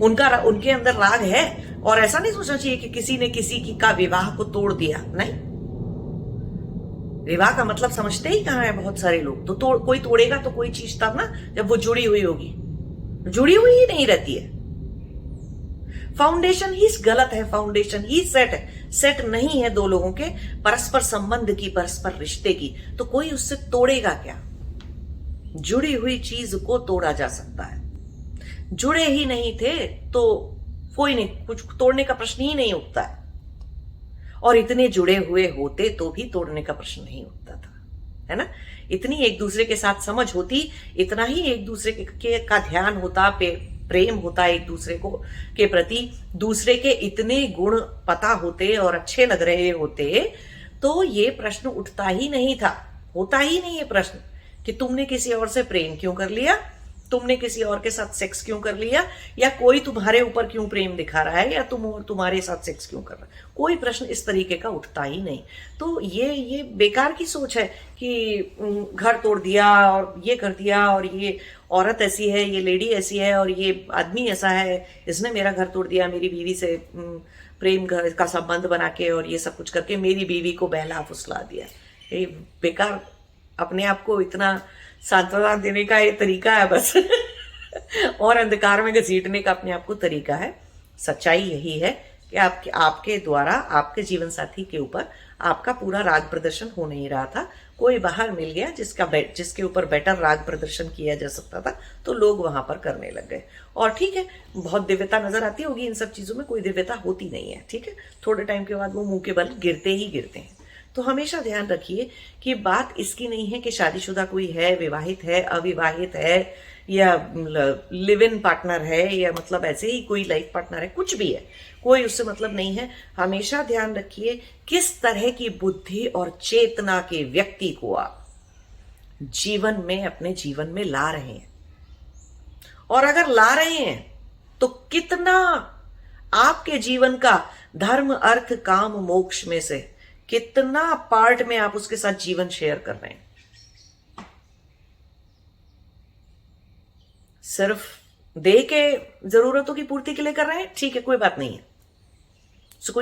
उनके अंदर राग है और ऐसा नहीं सोचना चाहिए कि किसी ने किसी की का विवाह को तोड़ दिया। नहीं, विवाह का मतलब समझते ही कहां है बहुत सारे लोग। तो कोई तोड़ेगा तो कोई चीज तब ना जब वो जुड़ी हुई होगी, जुड़ी हुई ही नहीं रहती है। फाउंडेशन ही गलत है, फाउंडेशन ही सेट नहीं है दो लोगों के परस्पर संबंध की, परस्पर रिश्ते की, तो कोई उससे तोड़ेगा क्या। जुड़ी हुई चीज को तोड़ा जा सकता है, जुड़े ही नहीं थे तो कोई नहीं, कुछ तोड़ने का प्रश्न ही नहीं उठता है। और इतने जुड़े हुए होते तो भी तोड़ने का प्रश्न नहीं उठता था, है ना। इतनी एक दूसरे के साथ समझ होती, इतना ही एक दूसरे का ध्यान होता, प्रेम होता एक दूसरे को के प्रति, दूसरे के इतने गुण पता होते और अच्छे लग रहे होते तो ये प्रश्न उठता ही नहीं था, होता ही नहीं है प्रश्न कि तुमने किसी और से प्रेम क्यों कर लिया, तुमने किसी और के साथ सेक्स क्यों कर लिया, या कोई तुम्हारे ऊपर क्यों प्रेम दिखा रहा है, या तुम्हारे साथ सेक्स क्यों कर रहा है। कोई प्रश्न इस तरीके का उठता ही नहीं। तो ये बेकार की सोच है कि घर तोड़ दिया और ये कर दिया और ये औरत ऐसी है, ये लेडी ऐसी है और ये आदमी ऐसा है, इसने मेरा घर तोड़ दिया, मेरी बीवी से प्रेम का संबंध बना के और ये सब कुछ करके मेरी बीवी को बहला फुसला दिया। ये बेकार अपने आप को इतना सांत्वना देने का ये तरीका है बस और अंधकार में घसीटने का अपने आप को तरीका है। सच्चाई यही है कि आपके द्वारा आपके जीवन साथी के ऊपर आपका पूरा राग प्रदर्शन हो नहीं रहा था। कोई बाहर मिल गया जिसके ऊपर बेटर राग प्रदर्शन किया जा सकता था तो लोग वहां पर करने लग गए। और ठीक है, बहुत दिव्यता नजर आती होगी इन सब चीजों में, कोई दिव्यता होती नहीं है, ठीक है। थोड़े टाइम के बाद वो मुंह के बल गिरते ही गिरते हैं। तो हमेशा ध्यान रखिए कि बात इसकी नहीं है कि शादीशुदा कोई है, विवाहित है, अविवाहित है, या लिव इन पार्टनर है, या मतलब ऐसे ही कोई लाइफ पार्टनर है, कुछ भी है, कोई उससे मतलब नहीं है। हमेशा ध्यान रखिए किस तरह की बुद्धि और चेतना के व्यक्ति को आप जीवन में, अपने जीवन में ला रहे हैं। और अगर ला रहे हैं तो कितना आपके जीवन का धर्म, अर्थ, काम, मोक्ष में से कितना पार्ट में आप उसके साथ जीवन शेयर कर रहे हैं। सिर्फ दे के जरूरतों की पूर्ति के लिए कर रहे हैं, ठीक है, कोई बात नहीं है,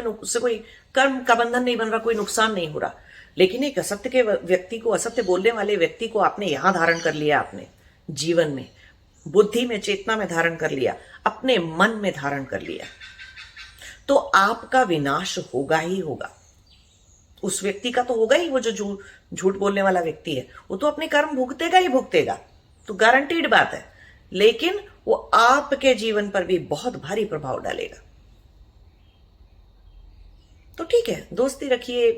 उससे कोई कर्म का बंधन नहीं बन रहा, कोई नुकसान नहीं हो रहा। लेकिन एक असत्य के व्यक्ति को, असत्य बोलने वाले व्यक्ति को आपने यहां धारण कर लिया, आपने जीवन में, बुद्धि में, चेतना में धारण कर लिया, अपने मन में धारण कर लिया, तो आपका विनाश होगा ही होगा। उस व्यक्ति का तो होगा ही, वो जो झूठ बोलने वाला व्यक्ति है वो तो अपने कर्म भुगतेगा ही भुगतेगा, तो गारंटीड बात है। लेकिन वो आपके जीवन पर भी बहुत भारी प्रभाव डालेगा। तो ठीक है, दोस्ती रखिए,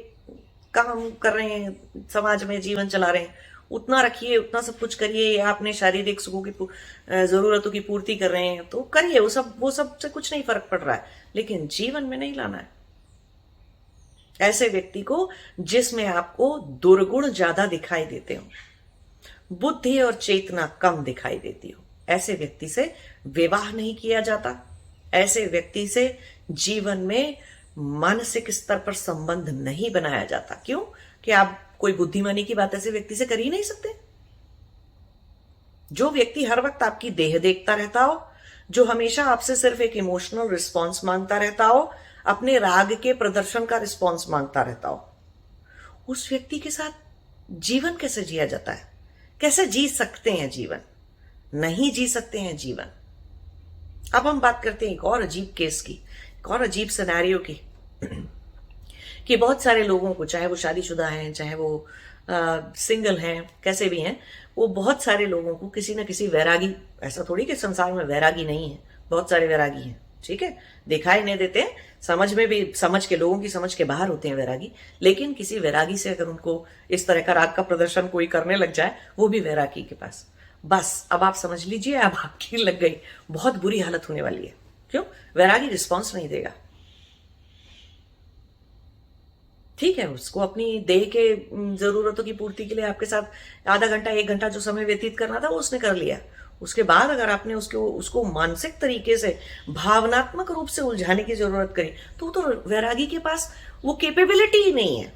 काम कर रहे हैं, समाज में जीवन चला रहे हैं, उतना रखिए, उतना सब कुछ करिए। या अपने शारीरिक सुखों की जरूरतों की पूर्ति कर रहे हैं तो करिए, वो सब से कुछ नहीं फर्क पड़ रहा है, लेकिन जीवन में नहीं लाना है ऐसे व्यक्ति को जिसमें आपको दुर्गुण ज्यादा दिखाई देते हो, बुद्धि और चेतना कम दिखाई देती हो। ऐसे व्यक्ति से विवाह नहीं किया जाता, ऐसे व्यक्ति से जीवन में मानसिक स्तर पर संबंध नहीं बनाया जाता। क्यों? कि आप कोई बुद्धिमानी की बात ऐसे व्यक्ति से कर ही नहीं सकते। जो व्यक्ति हर वक्त आपकी देह देखता रहता हो, जो हमेशा आपसे सिर्फ एक इमोशनल रिस्पॉन्स मांगता रहता हो, अपने राग के प्रदर्शन का रिस्पॉन्स मांगता रहता हो, उस व्यक्ति के साथ जीवन कैसे जिया जाता है? कैसे जी सकते हैं जीवन? नहीं जी सकते हैं जीवन। अब हम बात करते हैं एक और अजीब केस की, एक और अजीब सिनेरियो की कि बहुत सारे लोगों को, चाहे वो शादीशुदा हैं, चाहे वो सिंगल हैं, कैसे भी हैं, वो बहुत सारे लोगों को किसी न किसी वैरागी, ऐसा थोड़ी कि संसार में वैरागी नहीं है, बहुत सारे वैरागी हैं, ठीक है, दिखाई नहीं देते हैं, समझ में भी, समझ के, लोगों की समझ के बाहर होते हैं वैरागी। लेकिन किसी वैरागी से अगर उनको इस तरह का राग का प्रदर्शन कोई करने लग जाए, वो भी वैरागी के पास, बस अब आप समझ लीजिए, अब आपकी लग गई, बहुत बुरी हालत होने वाली है। क्यों? वैरागी रिस्पॉन्स नहीं देगा। ठीक है, उसको अपनी देह के जरूरतों की पूर्ति के लिए आपके साथ आधा घंटा 1 घंटा जो समय व्यतीत करना था वो उसने कर लिया। उसके बाद अगर आपने उसको मानसिक तरीके से, भावनात्मक रूप से उलझाने की जरूरत करी, तो वैरागी के पास वो कैपेबिलिटी ही नहीं है।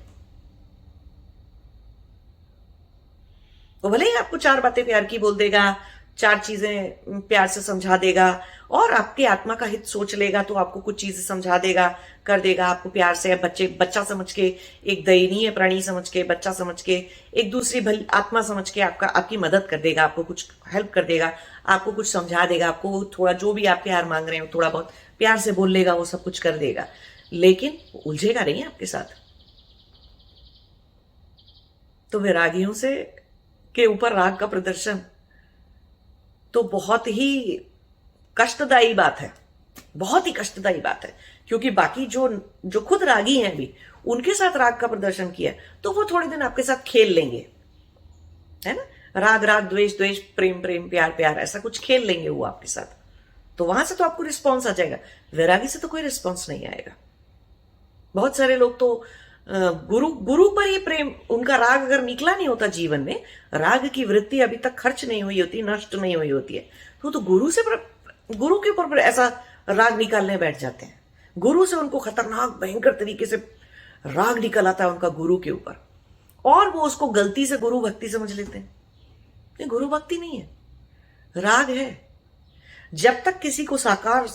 वो भले ही आपको 4 बातें प्यार की बोल देगा, 4 चीजें प्यार से समझा देगा, और आपके आत्मा का हित सोच लेगा तो आपको कुछ चीजें समझा देगा, कर देगा आपको प्यार से, बच्चा समझ के, एक दयनीय प्राणी समझ के, बच्चा समझ के, एक दूसरी भली आत्मा समझ के आपकी मदद कर देगा, आपको कुछ हेल्प कर देगा, आपको कुछ समझा देगा, आपको थोड़ा जो भी आप प्यार मांग रहे हो थोड़ा बहुत प्यार से बोल लेगा, वो सब कुछ कर देगा। लेकिन उलझेगा नहीं आपके साथ। तो वैरागियों से के ऊपर राग का प्रदर्शन तो बहुत ही कष्टदायी बात है, बहुत ही कष्टदायी बात है। क्योंकि बाकी जो जो खुद रागी हैं भी, उनके साथ राग का प्रदर्शन किया तो वो थोड़े दिन आपके साथ खेल लेंगे, है ना, राग राग, द्वेष द्वेष, प्रेम प्रेम, प्यार प्यार, ऐसा कुछ खेल लेंगे वो आपके साथ। तो वहां से तो आपको रिस्पॉन्स आ जाएगा, वैरागी से तो कोई रिस्पॉन्स नहीं आएगा। बहुत सारे लोग तो गुरु गुरु पर ही प्रेम, उनका राग अगर निकला नहीं होता जीवन में, राग की वृत्ति अभी तक खर्च नहीं हुई होती, नष्ट नहीं हुई होती है, तो गुरु के ऊपर ऐसा राग निकालने बैठ जाते हैं। गुरु से उनको खतरनाक भयंकर तरीके से राग निकल आता है उनका गुरु के ऊपर, और वो उसको गलती से गुरु भक्ति समझ लेते हैं। ये गुरु भक्ति नहीं है, राग है। जब तक किसी को साकार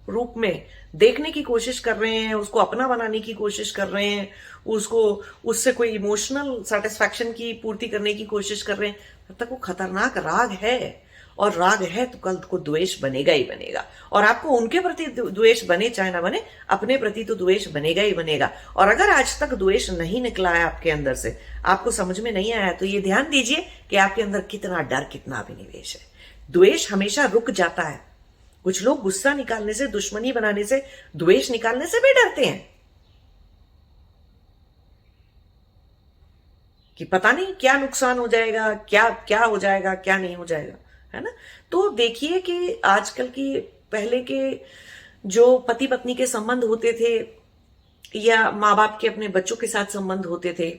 रूप में देखने की कोशिश कर रहे हैं, उसको अपना बनाने की कोशिश कर रहे हैं, उससे कोई इमोशनल सेटिस्फैक्शन की पूर्ति करने की कोशिश कर रहे हैं, तब तक वो खतरनाक राग है। और राग है तो कल को द्वेष बनेगा ही बनेगा, और आपको उनके प्रति द्वेष बने चाहे ना बने, अपने प्रति तो द्वेष बनेगा ही बनेगा। और अगर आज तक द्वेष नहीं निकला है आपके अंदर से, आपको समझ में नहीं आया, तो ये ध्यान दीजिए कि आपके अंदर कितना डर, कितना अभिनिवेश है। द्वेष हमेशा रुक जाता है। कुछ लोग गुस्सा निकालने से, दुश्मनी बनाने से, द्वेष निकालने से भी डरते हैं कि पता नहीं क्या नुकसान हो जाएगा, क्या क्या हो जाएगा, क्या नहीं हो जाएगा, है ना। तो देखिए कि आजकल की, पहले के जो पति पत्नी के संबंध होते थे, या माँ बाप के अपने बच्चों के साथ संबंध होते थे,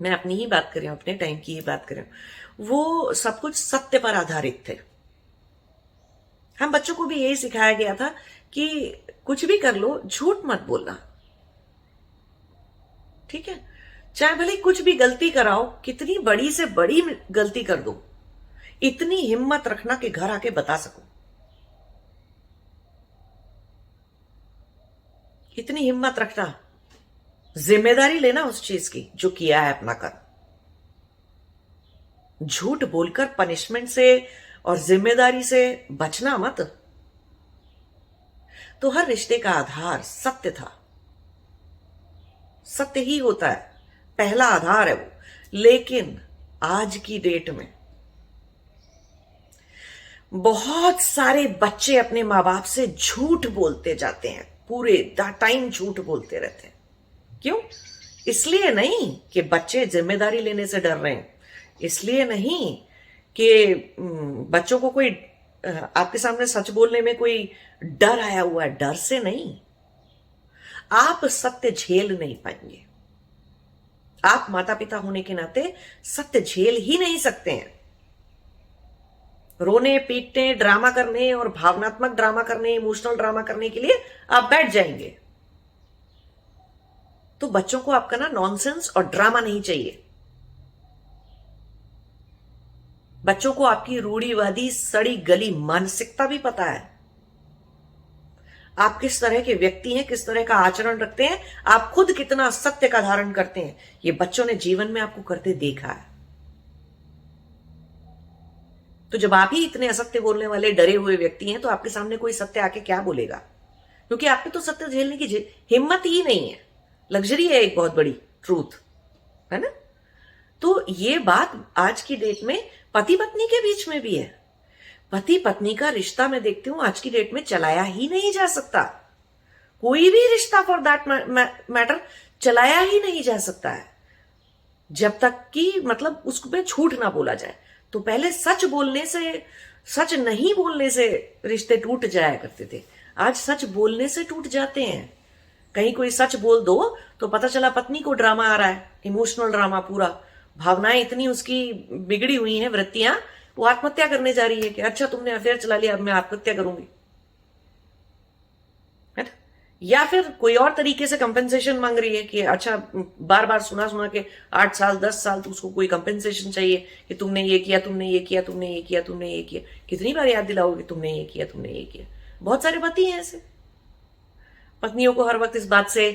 मैं अपनी ही बात कर रही हूं, अपने टाइम की ही बात कर रही हूं, वो सब कुछ सत्य पर आधारित थे। हम बच्चों को भी यही सिखाया गया था कि कुछ भी कर लो, झूठ मत बोलना, ठीक है, चाहे भले कुछ भी गलती कराओ, कितनी बड़ी से बड़ी गलती कर दो, इतनी हिम्मत रखना कि घर आके बता सको, इतनी हिम्मत रखना, जिम्मेदारी लेना उस चीज की जो किया है अपना कर। झूठ बोलकर पनिशमेंट से और जिम्मेदारी से बचना मत। तो हर रिश्ते का आधार सत्य था, सत्य ही होता है, पहला आधार है वो। लेकिन आज की डेट में बहुत सारे बच्चे अपने माँ बाप से झूठ बोलते जाते हैं, पूरे टाइम झूठ बोलते रहते हैं। क्यों? इसलिए नहीं कि बच्चे जिम्मेदारी लेने से डर रहे हैं, इसलिए नहीं कि बच्चों को कोई आपके सामने सच बोलने में कोई डर आया हुआ है, डर से नहीं। आप सत्य झेल नहीं पाएंगे, आप माता पिता होने के नाते सत्य झेल ही नहीं सकते हैं। रोने पीटने, ड्रामा करने और भावनात्मक ड्रामा करने, इमोशनल ड्रामा करने के लिए आप बैठ जाएंगे, तो बच्चों को आपका ना नॉनसेंस और ड्रामा नहीं चाहिए। बच्चों को आपकी रूढ़िवादी सड़ी गली मानसिकता भी पता है, आप किस तरह के व्यक्ति हैं, किस तरह का आचरण रखते हैं, आप खुद कितना सत्य का धारण करते हैं, ये बच्चों ने जीवन में आपको करते देखा है। तो जब आप ही इतने असत्य बोलने वाले डरे हुए व्यक्ति हैं, तो आपके सामने कोई सत्य आके क्या बोलेगा? क्योंकि आप पे तो सत्य झेलने की हिम्मत ही नहीं है। लग्जरी है एक बहुत बड़ी, ट्रूथ है ना। तो ये बात आज की डेट में पति पत्नी के बीच में भी है। पति पत्नी का रिश्ता मैं देखती हूं आज की डेट में चलाया ही नहीं जा सकता। कोई भी रिश्ता फॉर दैट मैटर चलाया ही नहीं जा सकता है जब तक कि मतलब उसमें झूठ ना बोला जाए। तो पहले सच बोलने से, सच नहीं बोलने से रिश्ते टूट जाया करते थे, आज सच बोलने से टूट जाते हैं। कहीं कोई सच बोल दो तो पता चला पत्नी को ड्रामा आ रहा है, इमोशनल ड्रामा पूरा, भावनाएं इतनी उसकी बिगड़ी हुई हैं, वृत्तियां, वो आत्महत्या करने जा रही है कि अच्छा तुमने अफेयर चला लिया, अब मैं आत्महत्या करूंगी, है ना? या फिर कोई और तरीके से कंपेंसेशन मांग रही है कि अच्छा बार बार सुना सुना के 8 साल 10 साल तो उसको कोई कंपेंसेशन चाहिए कि तुमने ये किया, तुमने ये किया, तुमने ये किया, तुमने ये किया। कितनी बार याद दिलाओगे तुमने ये किया, तुमने ये किया। बहुत सारे पति हैं ऐसे, पत्नियों को हर वक्त इस बात से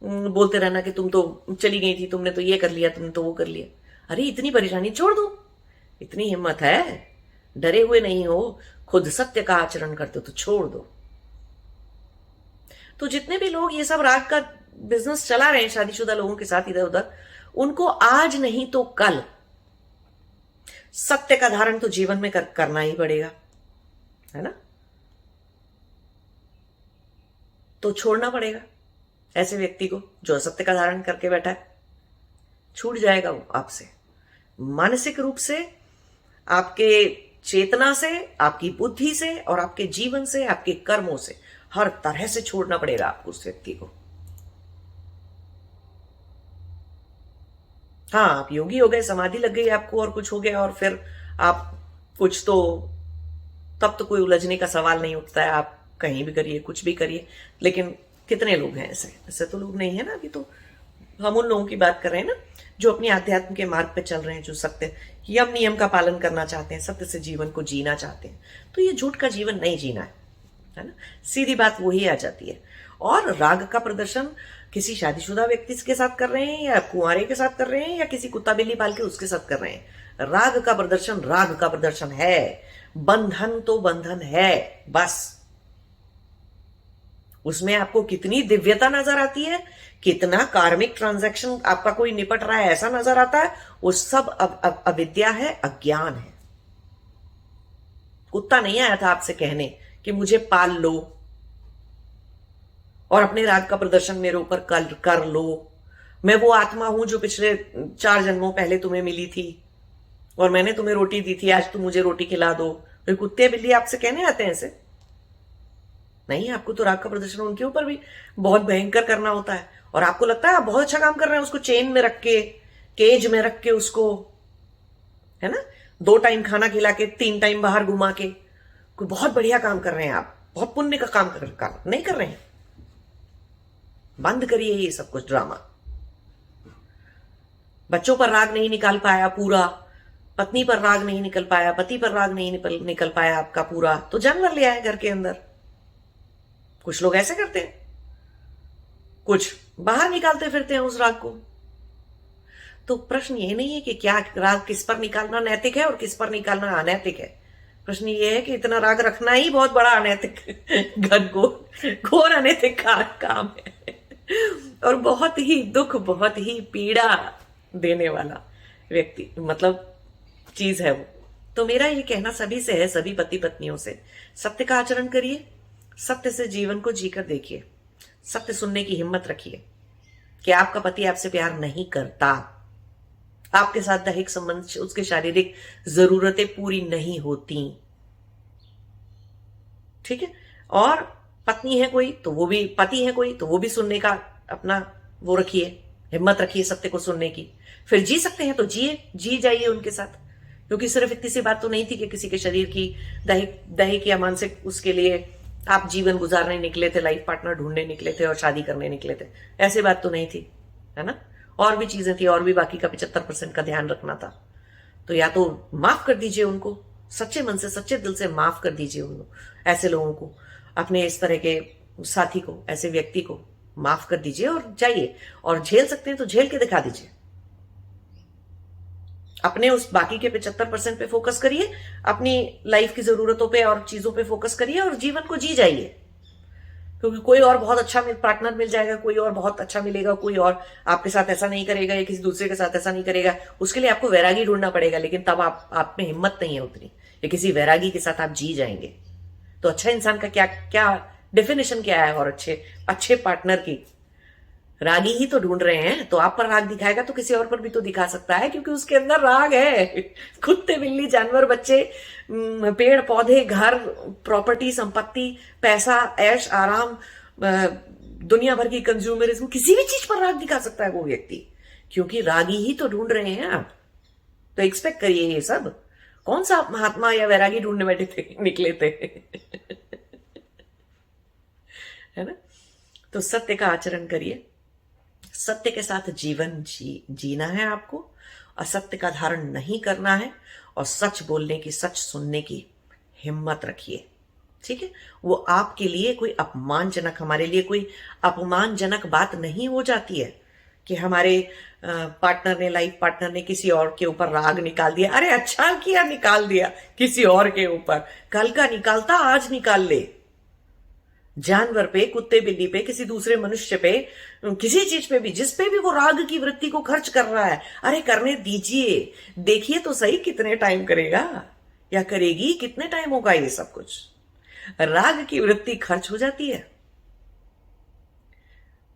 बोलते रहना कि तुम तो चली गई थी, तुमने तो ये कर लिया, तुमने तो वो कर लिया। अरे इतनी परेशानी छोड़ दो, इतनी हिम्मत है, डरे हुए नहीं हो, खुद सत्य का आचरण करते हो तो छोड़ दो। तो जितने भी लोग ये सब राग का बिजनेस चला रहे हैं शादीशुदा लोगों के साथ इधर उधर, उनको आज नहीं तो कल सत्य का धारण तो जीवन में करना ही पड़ेगा, है ना? तो छोड़ना पड़ेगा ऐसे व्यक्ति को जो असत्य का धारण करके बैठा है। छूट जाएगा वो आपसे, मानसिक रूप से, आपके चेतना से, आपकी बुद्धि से और आपके जीवन से, आपके कर्मों से, हर तरह से छोड़ना पड़ेगा आपको उस व्यक्ति को। हाँ, आप योगी हो गए, समाधि लग गई आपको और कुछ हो गया और फिर आप कुछ तो, तब तो कोई उलझने का सवाल नहीं उठता है, आप कहीं भी करिए, कुछ भी करिए। लेकिन कितने लोग हैं ऐसे? ऐसे तो लोग नहीं है ना। अभी तो हम उन लोगों की बात कर रहे हैं ना जो अपनी आध्यात्म के मार्ग पे चल रहे हैं, जो सत्य यम नियम का पालन करना चाहते हैं, सत्य से जीवन को जीना चाहते हैं। तो ये झूठ का जीवन नहीं जीना है ना? सीधी बात वही आ जाती है। और राग का प्रदर्शन किसी शादीशुदा व्यक्ति के साथ कर रहे हैं या कुंवारे के साथ कर रहे हैं या किसी कुत्ता बिल्ली पाल के उसके साथ कर रहे हैं, राग का प्रदर्शन राग का प्रदर्शन है। बंधन तो बंधन है, बस उसमें आपको कितनी दिव्यता नजर आती है, कितना कार्मिक ट्रांजैक्शन आपका कोई निपट रहा है ऐसा नजर आता है, वो सब अविद्या है, अज्ञान है। कुत्ता नहीं आया था आपसे कहने कि मुझे पाल लो और अपने राग का प्रदर्शन मेरे ऊपर कर लो। मैं वो आत्मा हूं जो पिछले 4 जन्मों पहले तुम्हें मिली थी और मैंने तुम्हें रोटी दी थी, आज तुम मुझे रोटी खिला दो। फिर कुत्ते बिल्ली आपसे कहने आते हैं ऐसे? नहीं, आपको तो राग का प्रदर्शन उनके ऊपर भी बहुत भयंकर करना होता है और आपको लगता है आप बहुत अच्छा काम कर रहे हैं, उसको चेन में रख के, केज में रख के उसको, है ना, 2 टाइम खाना खिला के 3 टाइम बाहर घुमा के, कोई बहुत बढ़िया काम कर रहे हैं आप, बहुत पुण्य का काम नहीं कर रहे हैं। बंद करिए ये सब कुछ ड्रामा। बच्चों पर राग नहीं निकाल पाया पूरा, पत्नी पर राग नहीं निकल पाया, पति पर राग नहीं निकल पाया आपका पूरा, तो जानवर ले आए घर के अंदर। कुछ लोग ऐसे करते हैं, कुछ बाहर निकालते फिरते हैं उस राग को। तो प्रश्न ये नहीं है कि क्या राग किस पर निकालना नैतिक है और किस पर निकालना अनैतिक है। प्रश्न ये है कि इतना राग रखना ही बहुत बड़ा अनैतिक घोर अनैतिक काम है और बहुत ही दुख, बहुत ही पीड़ा देने वाला व्यक्ति मतलब चीज है वो। तो मेरा ये कहना सभी से है, सभी पति पत्नियों से, सत्य का आचरण करिए, सत्य से जीवन को जीकर देखिए, सत्य सुनने की हिम्मत रखिए कि आपका पति आपसे प्यार नहीं करता, आपके साथ दैहिक संबंध, उसके शारीरिक जरूरतें पूरी नहीं होती, ठीक है। और पत्नी है कोई तो वो भी, पति है कोई तो वो भी सुनने का अपना वो रखिए, हिम्मत रखिए सत्य को सुनने की। फिर जी सकते हैं तो जी जाइए उनके साथ, क्योंकि सिर्फ इतनी सी बात तो नहीं थी कि किसी के शरीर की दैहिक या मानसिक उसके लिए आप जीवन गुजारने निकले थे, लाइफ पार्टनर ढूंढने निकले थे और शादी करने निकले थे, ऐसी बात तो नहीं थी, है ना। और भी चीजें थी, और भी बाकी का 75% का ध्यान रखना था। तो या तो माफ कर दीजिए उनको, सच्चे मन से, सच्चे दिल से माफ कर दीजिए उनको, ऐसे लोगों को, अपने इस तरह के साथी को, ऐसे व्यक्ति को माफ कर दीजिए और जाइए। और झेल सकते हैं तो झेल के दिखा दीजिए, अपने उस बाकी के 75% पे फोकस करिए, अपनी लाइफ की जरूरतों पे और चीजों पे फोकस करिए और जीवन को जी जाइए। क्योंकि कोई और बहुत अच्छा पार्टनर मिल जाएगा, कोई और बहुत अच्छा मिलेगा, कोई और आपके साथ ऐसा नहीं करेगा या किसी दूसरे के साथ ऐसा नहीं करेगा, उसके लिए आपको वैरागी ढूंढना पड़ेगा। लेकिन तब आप में हिम्मत नहीं है उतनी या किसी वैरागी के साथ आप जी जाएंगे। तो अच्छा इंसान का क्या क्या डेफिनेशन क्या है? और अच्छे अच्छे पार्टनर की रागी ही तो ढूंढ रहे हैं, तो आप पर राग दिखाएगा तो किसी और पर भी तो दिखा सकता है, क्योंकि उसके अंदर राग है। कुत्ते बिल्ली जानवर बच्चे पेड़ पौधे घर प्रॉपर्टी संपत्ति पैसा ऐश आराम दुनिया भर की कंज्यूमरिज्म, किसी भी चीज पर राग दिखा सकता है वो व्यक्ति, क्योंकि रागी ही तो ढूंढ रहे हैं आप। तो एक्सपेक्ट करिए ये सब। कौन सा आप महात्मा या वैरागी ढूंढने बैठे थे निकले थे? है ना? तो सत्य का आचरण करिए, सत्य के साथ जीवन जीना है आपको, असत्य का धारण नहीं करना है, और सच बोलने की सच सुनने की हिम्मत रखिए। ठीक है? वो आपके लिए कोई अपमानजनक, हमारे लिए कोई अपमानजनक बात नहीं हो जाती है कि हमारे पार्टनर ने लाइफ पार्टनर ने किसी और के ऊपर राग निकाल दिया। अरे अच्छा किया निकाल दिया किसी और के ऊपर, कल का निकालता आज निकाल ले। जानवर पे, कुत्ते बिल्ली पे, किसी दूसरे मनुष्य पे, किसी चीज पे भी, जिस पे भी वो राग की वृत्ति को खर्च कर रहा है, अरे करने दीजिए। देखिए तो सही कितने टाइम करेगा या करेगी, कितने टाइम होगा ये सब कुछ। राग की वृत्ति खर्च हो जाती है,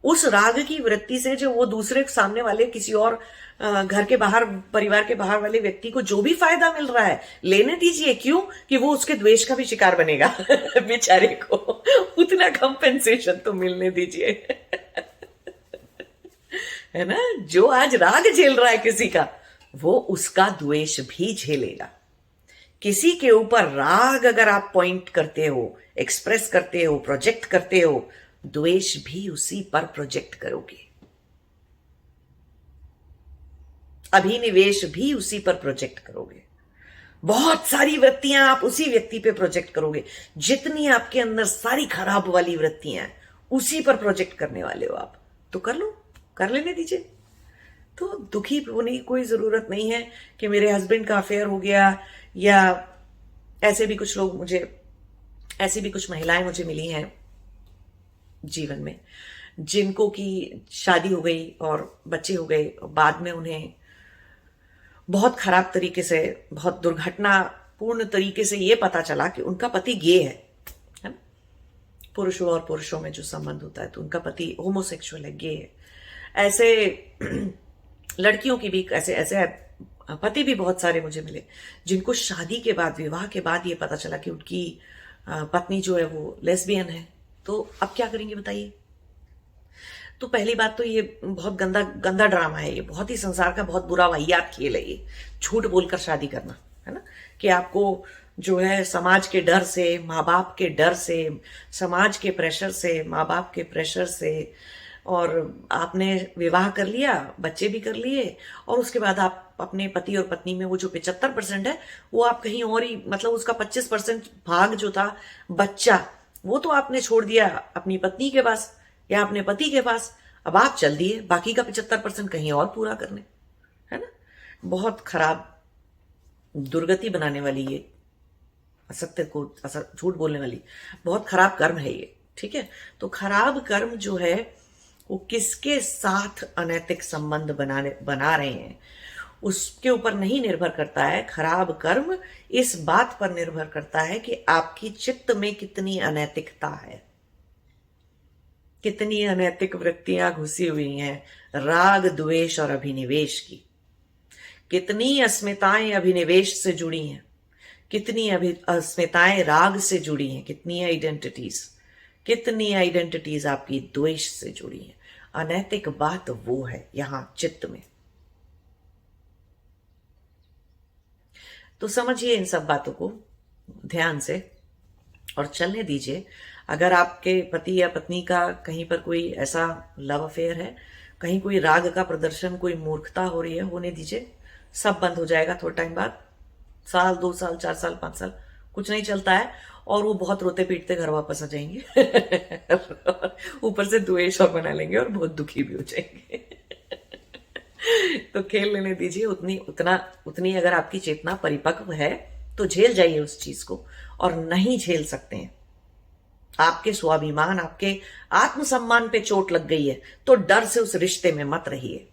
उस राग की वृत्ति से जो वो दूसरे सामने वाले किसी और घर के बाहर परिवार के बाहर वाले व्यक्ति को जो भी फायदा मिल रहा है लेने दीजिए। क्यों? कि वो उसके द्वेष का भी शिकार बनेगा। बेचारे को उतना कंपेंसेशन तो मिलने दीजिए। है ना? जो आज राग झेल रहा है किसी का, वो उसका द्वेष भी झेलेगा। किसी के ऊपर राग अगर आप पॉइंट करते हो, एक्सप्रेस करते हो, प्रोजेक्ट करते हो, द्वेष भी उसी पर प्रोजेक्ट करोगे, अभिनिवेश भी उसी पर प्रोजेक्ट करोगे, बहुत सारी वृत्तियां आप उसी व्यक्ति पे प्रोजेक्ट करोगे। जितनी आपके अंदर सारी खराब वाली वृत्तियां हैं उसी पर प्रोजेक्ट करने वाले हो आप। तो कर लो, कर लेने दीजिए। तो दुखी होने की कोई जरूरत नहीं है कि मेरे हस्बैंड का अफेयर हो गया, या ऐसे भी कुछ लोग मुझे, ऐसी भी कुछ महिलाएं मुझे मिली हैं जीवन में, जिनको की शादी हो गई और बच्चे हो गए, बाद में उन्हें बहुत खराब तरीके से, बहुत दुर्घटनापूर्ण तरीके से ये पता चला कि उनका पति गे है ना? पुरुषों और पुरुषों में जो संबंध होता है, तो उनका पति होमोसेक्सुअल है, गे है। ऐसे लड़कियों की भी ऐसे ऐसे पति भी बहुत सारे मुझे मिले, जिनको शादी के बाद, विवाह के बाद ये पता चला कि उनकी पत्नी जो है वो लेस्बियन है। तो अब क्या करेंगे बताइए? तो पहली बात तो ये बहुत गंदा गंदा ड्रामा है, ये बहुत ही संसार का बहुत बुरा वाहियात खेल है ये, झूठ बोलकर शादी करना, है ना? कि आपको जो है समाज के डर से, माँ बाप के डर से, समाज के प्रेशर से, माँ बाप के प्रेशर से, और आपने विवाह कर लिया, बच्चे भी कर लिए, और उसके बाद आप अपने पति और पत्नी में वो जो 75% है वो आप कहीं और ही, मतलब उसका 25% भाग जो था बच्चा, वो तो आपने छोड़ दिया अपनी पत्नी के पास या अपने पति के पास। अब आप चल दिए बाकी का 75% कहीं और पूरा करने, है ना? बहुत खराब दुर्गति बनाने वाली ये, असत्य को झूठ बोलने वाली बहुत खराब कर्म है ये। ठीक है? तो खराब कर्म जो है वो किसके साथ अनैतिक संबंध बना रहे हैं उसके ऊपर नहीं निर्भर करता है। खराब कर्म इस बात पर निर्भर करता है कि आपकी चित्त में कितनी अनैतिकता है, कितनी अनैतिक वृत्तियां घुसी हुई हैं, राग द्वेष और अभिनिवेश की। कितनी अस्मिताएं अभिनिवेश से जुड़ी हैं, कितनी अस्मिताएं राग से जुड़ी हैं, कितनी आइडेंटिटीज आपकी द्वेष से जुड़ी हैं। अनैतिक बात वो है यहां चित्त में। तो समझिए इन सब बातों को ध्यान से और चलने दीजिए। अगर आपके पति या पत्नी का कहीं पर कोई ऐसा लव अफेयर है, कहीं कोई राग का प्रदर्शन, कोई मूर्खता हो रही है, होने दीजिए, सब बंद हो जाएगा थोड़ा टाइम बाद। साल 2 साल 4 साल 5 साल कुछ नहीं चलता है, और वो बहुत रोते पीटते घर वापस आ जाएंगे। ऊपर से द्वेष और बना लेंगे और बहुत दुखी भी हो जाएंगे। तो खेल लेने दीजिए। उतनी अगर आपकी चेतना परिपक्व है तो झेल जाइए उस चीज को, और नहीं झेल सकते हैं, आपके स्वाभिमान, आपके आत्मसम्मान पे चोट लग गई है, तो डर से उस रिश्ते में मत रहिए,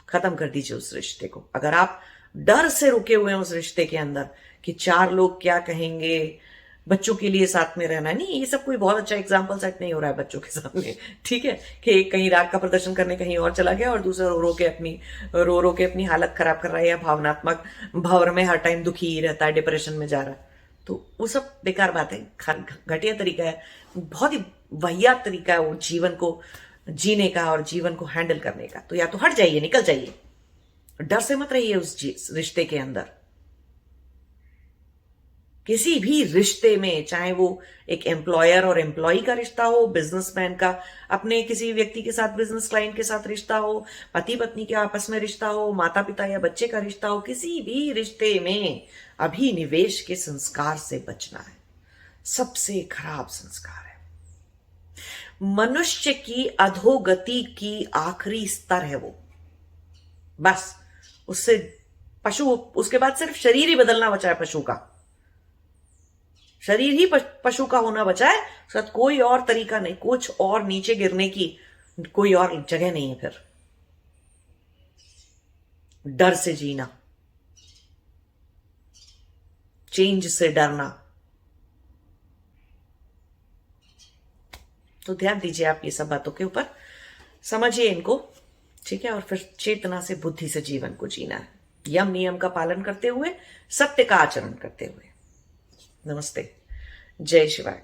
खत्म कर दीजिए उस रिश्ते को। अगर आप डर से रुके हुए हैं उस रिश्ते के अंदर कि चार लोग क्या कहेंगे, बच्चों के लिए साथ में रहना, नहीं ये सब कोई बहुत अच्छा एग्जाम्पल सेट नहीं हो रहा है बच्चों के सामने, ठीक है, कि एक कहीं राग का प्रदर्शन करने कहीं और चला गया और दूसरा रो रो के अपनी हालत खराब कर रहा है, या भावनात्मक भंवर में हर टाइम दुखी ही रहता है, डिप्रेशन में जा रहा है। तो वो सब बेकार बात है, घटिया तरीका है, बहुत ही वाहियात तरीका है वो जीवन को जीने का और जीवन को हैंडल करने का। तो या तो हट जाइए, निकल जाइए, डर से मत रहिए उस रिश्ते के अंदर। किसी भी रिश्ते में, चाहे वो एक एम्प्लॉयर और एम्प्लॉय का रिश्ता हो, बिजनेसमैन का अपने किसी व्यक्ति के साथ, बिजनेस क्लाइंट के साथ रिश्ता हो, पति पत्नी के आपस में रिश्ता हो, माता पिता या बच्चे का रिश्ता हो, किसी भी रिश्ते में अभिनिवेश के संस्कार से बचना है। सबसे खराब संस्कार है, मनुष्य की अधोगति की आखिरी स्तर है वो। बस उससे पशु, उसके बाद सिर्फ शरीर ही बदलना बचा है पशु का, शरीर ही पशु का होना बचा है, साथ कोई और तरीका नहीं, कुछ और नीचे गिरने की कोई और जगह नहीं है। फिर डर से जीना, चेंज से डरना, तो ध्यान दीजिए आप ये सब बातों के ऊपर, समझिए इनको, ठीक है, और फिर चेतना से, बुद्धि से जीवन को जीना है, यम नियम का पालन करते हुए, सत्य का आचरण करते हुए। नमस्ते, जय शिवाय।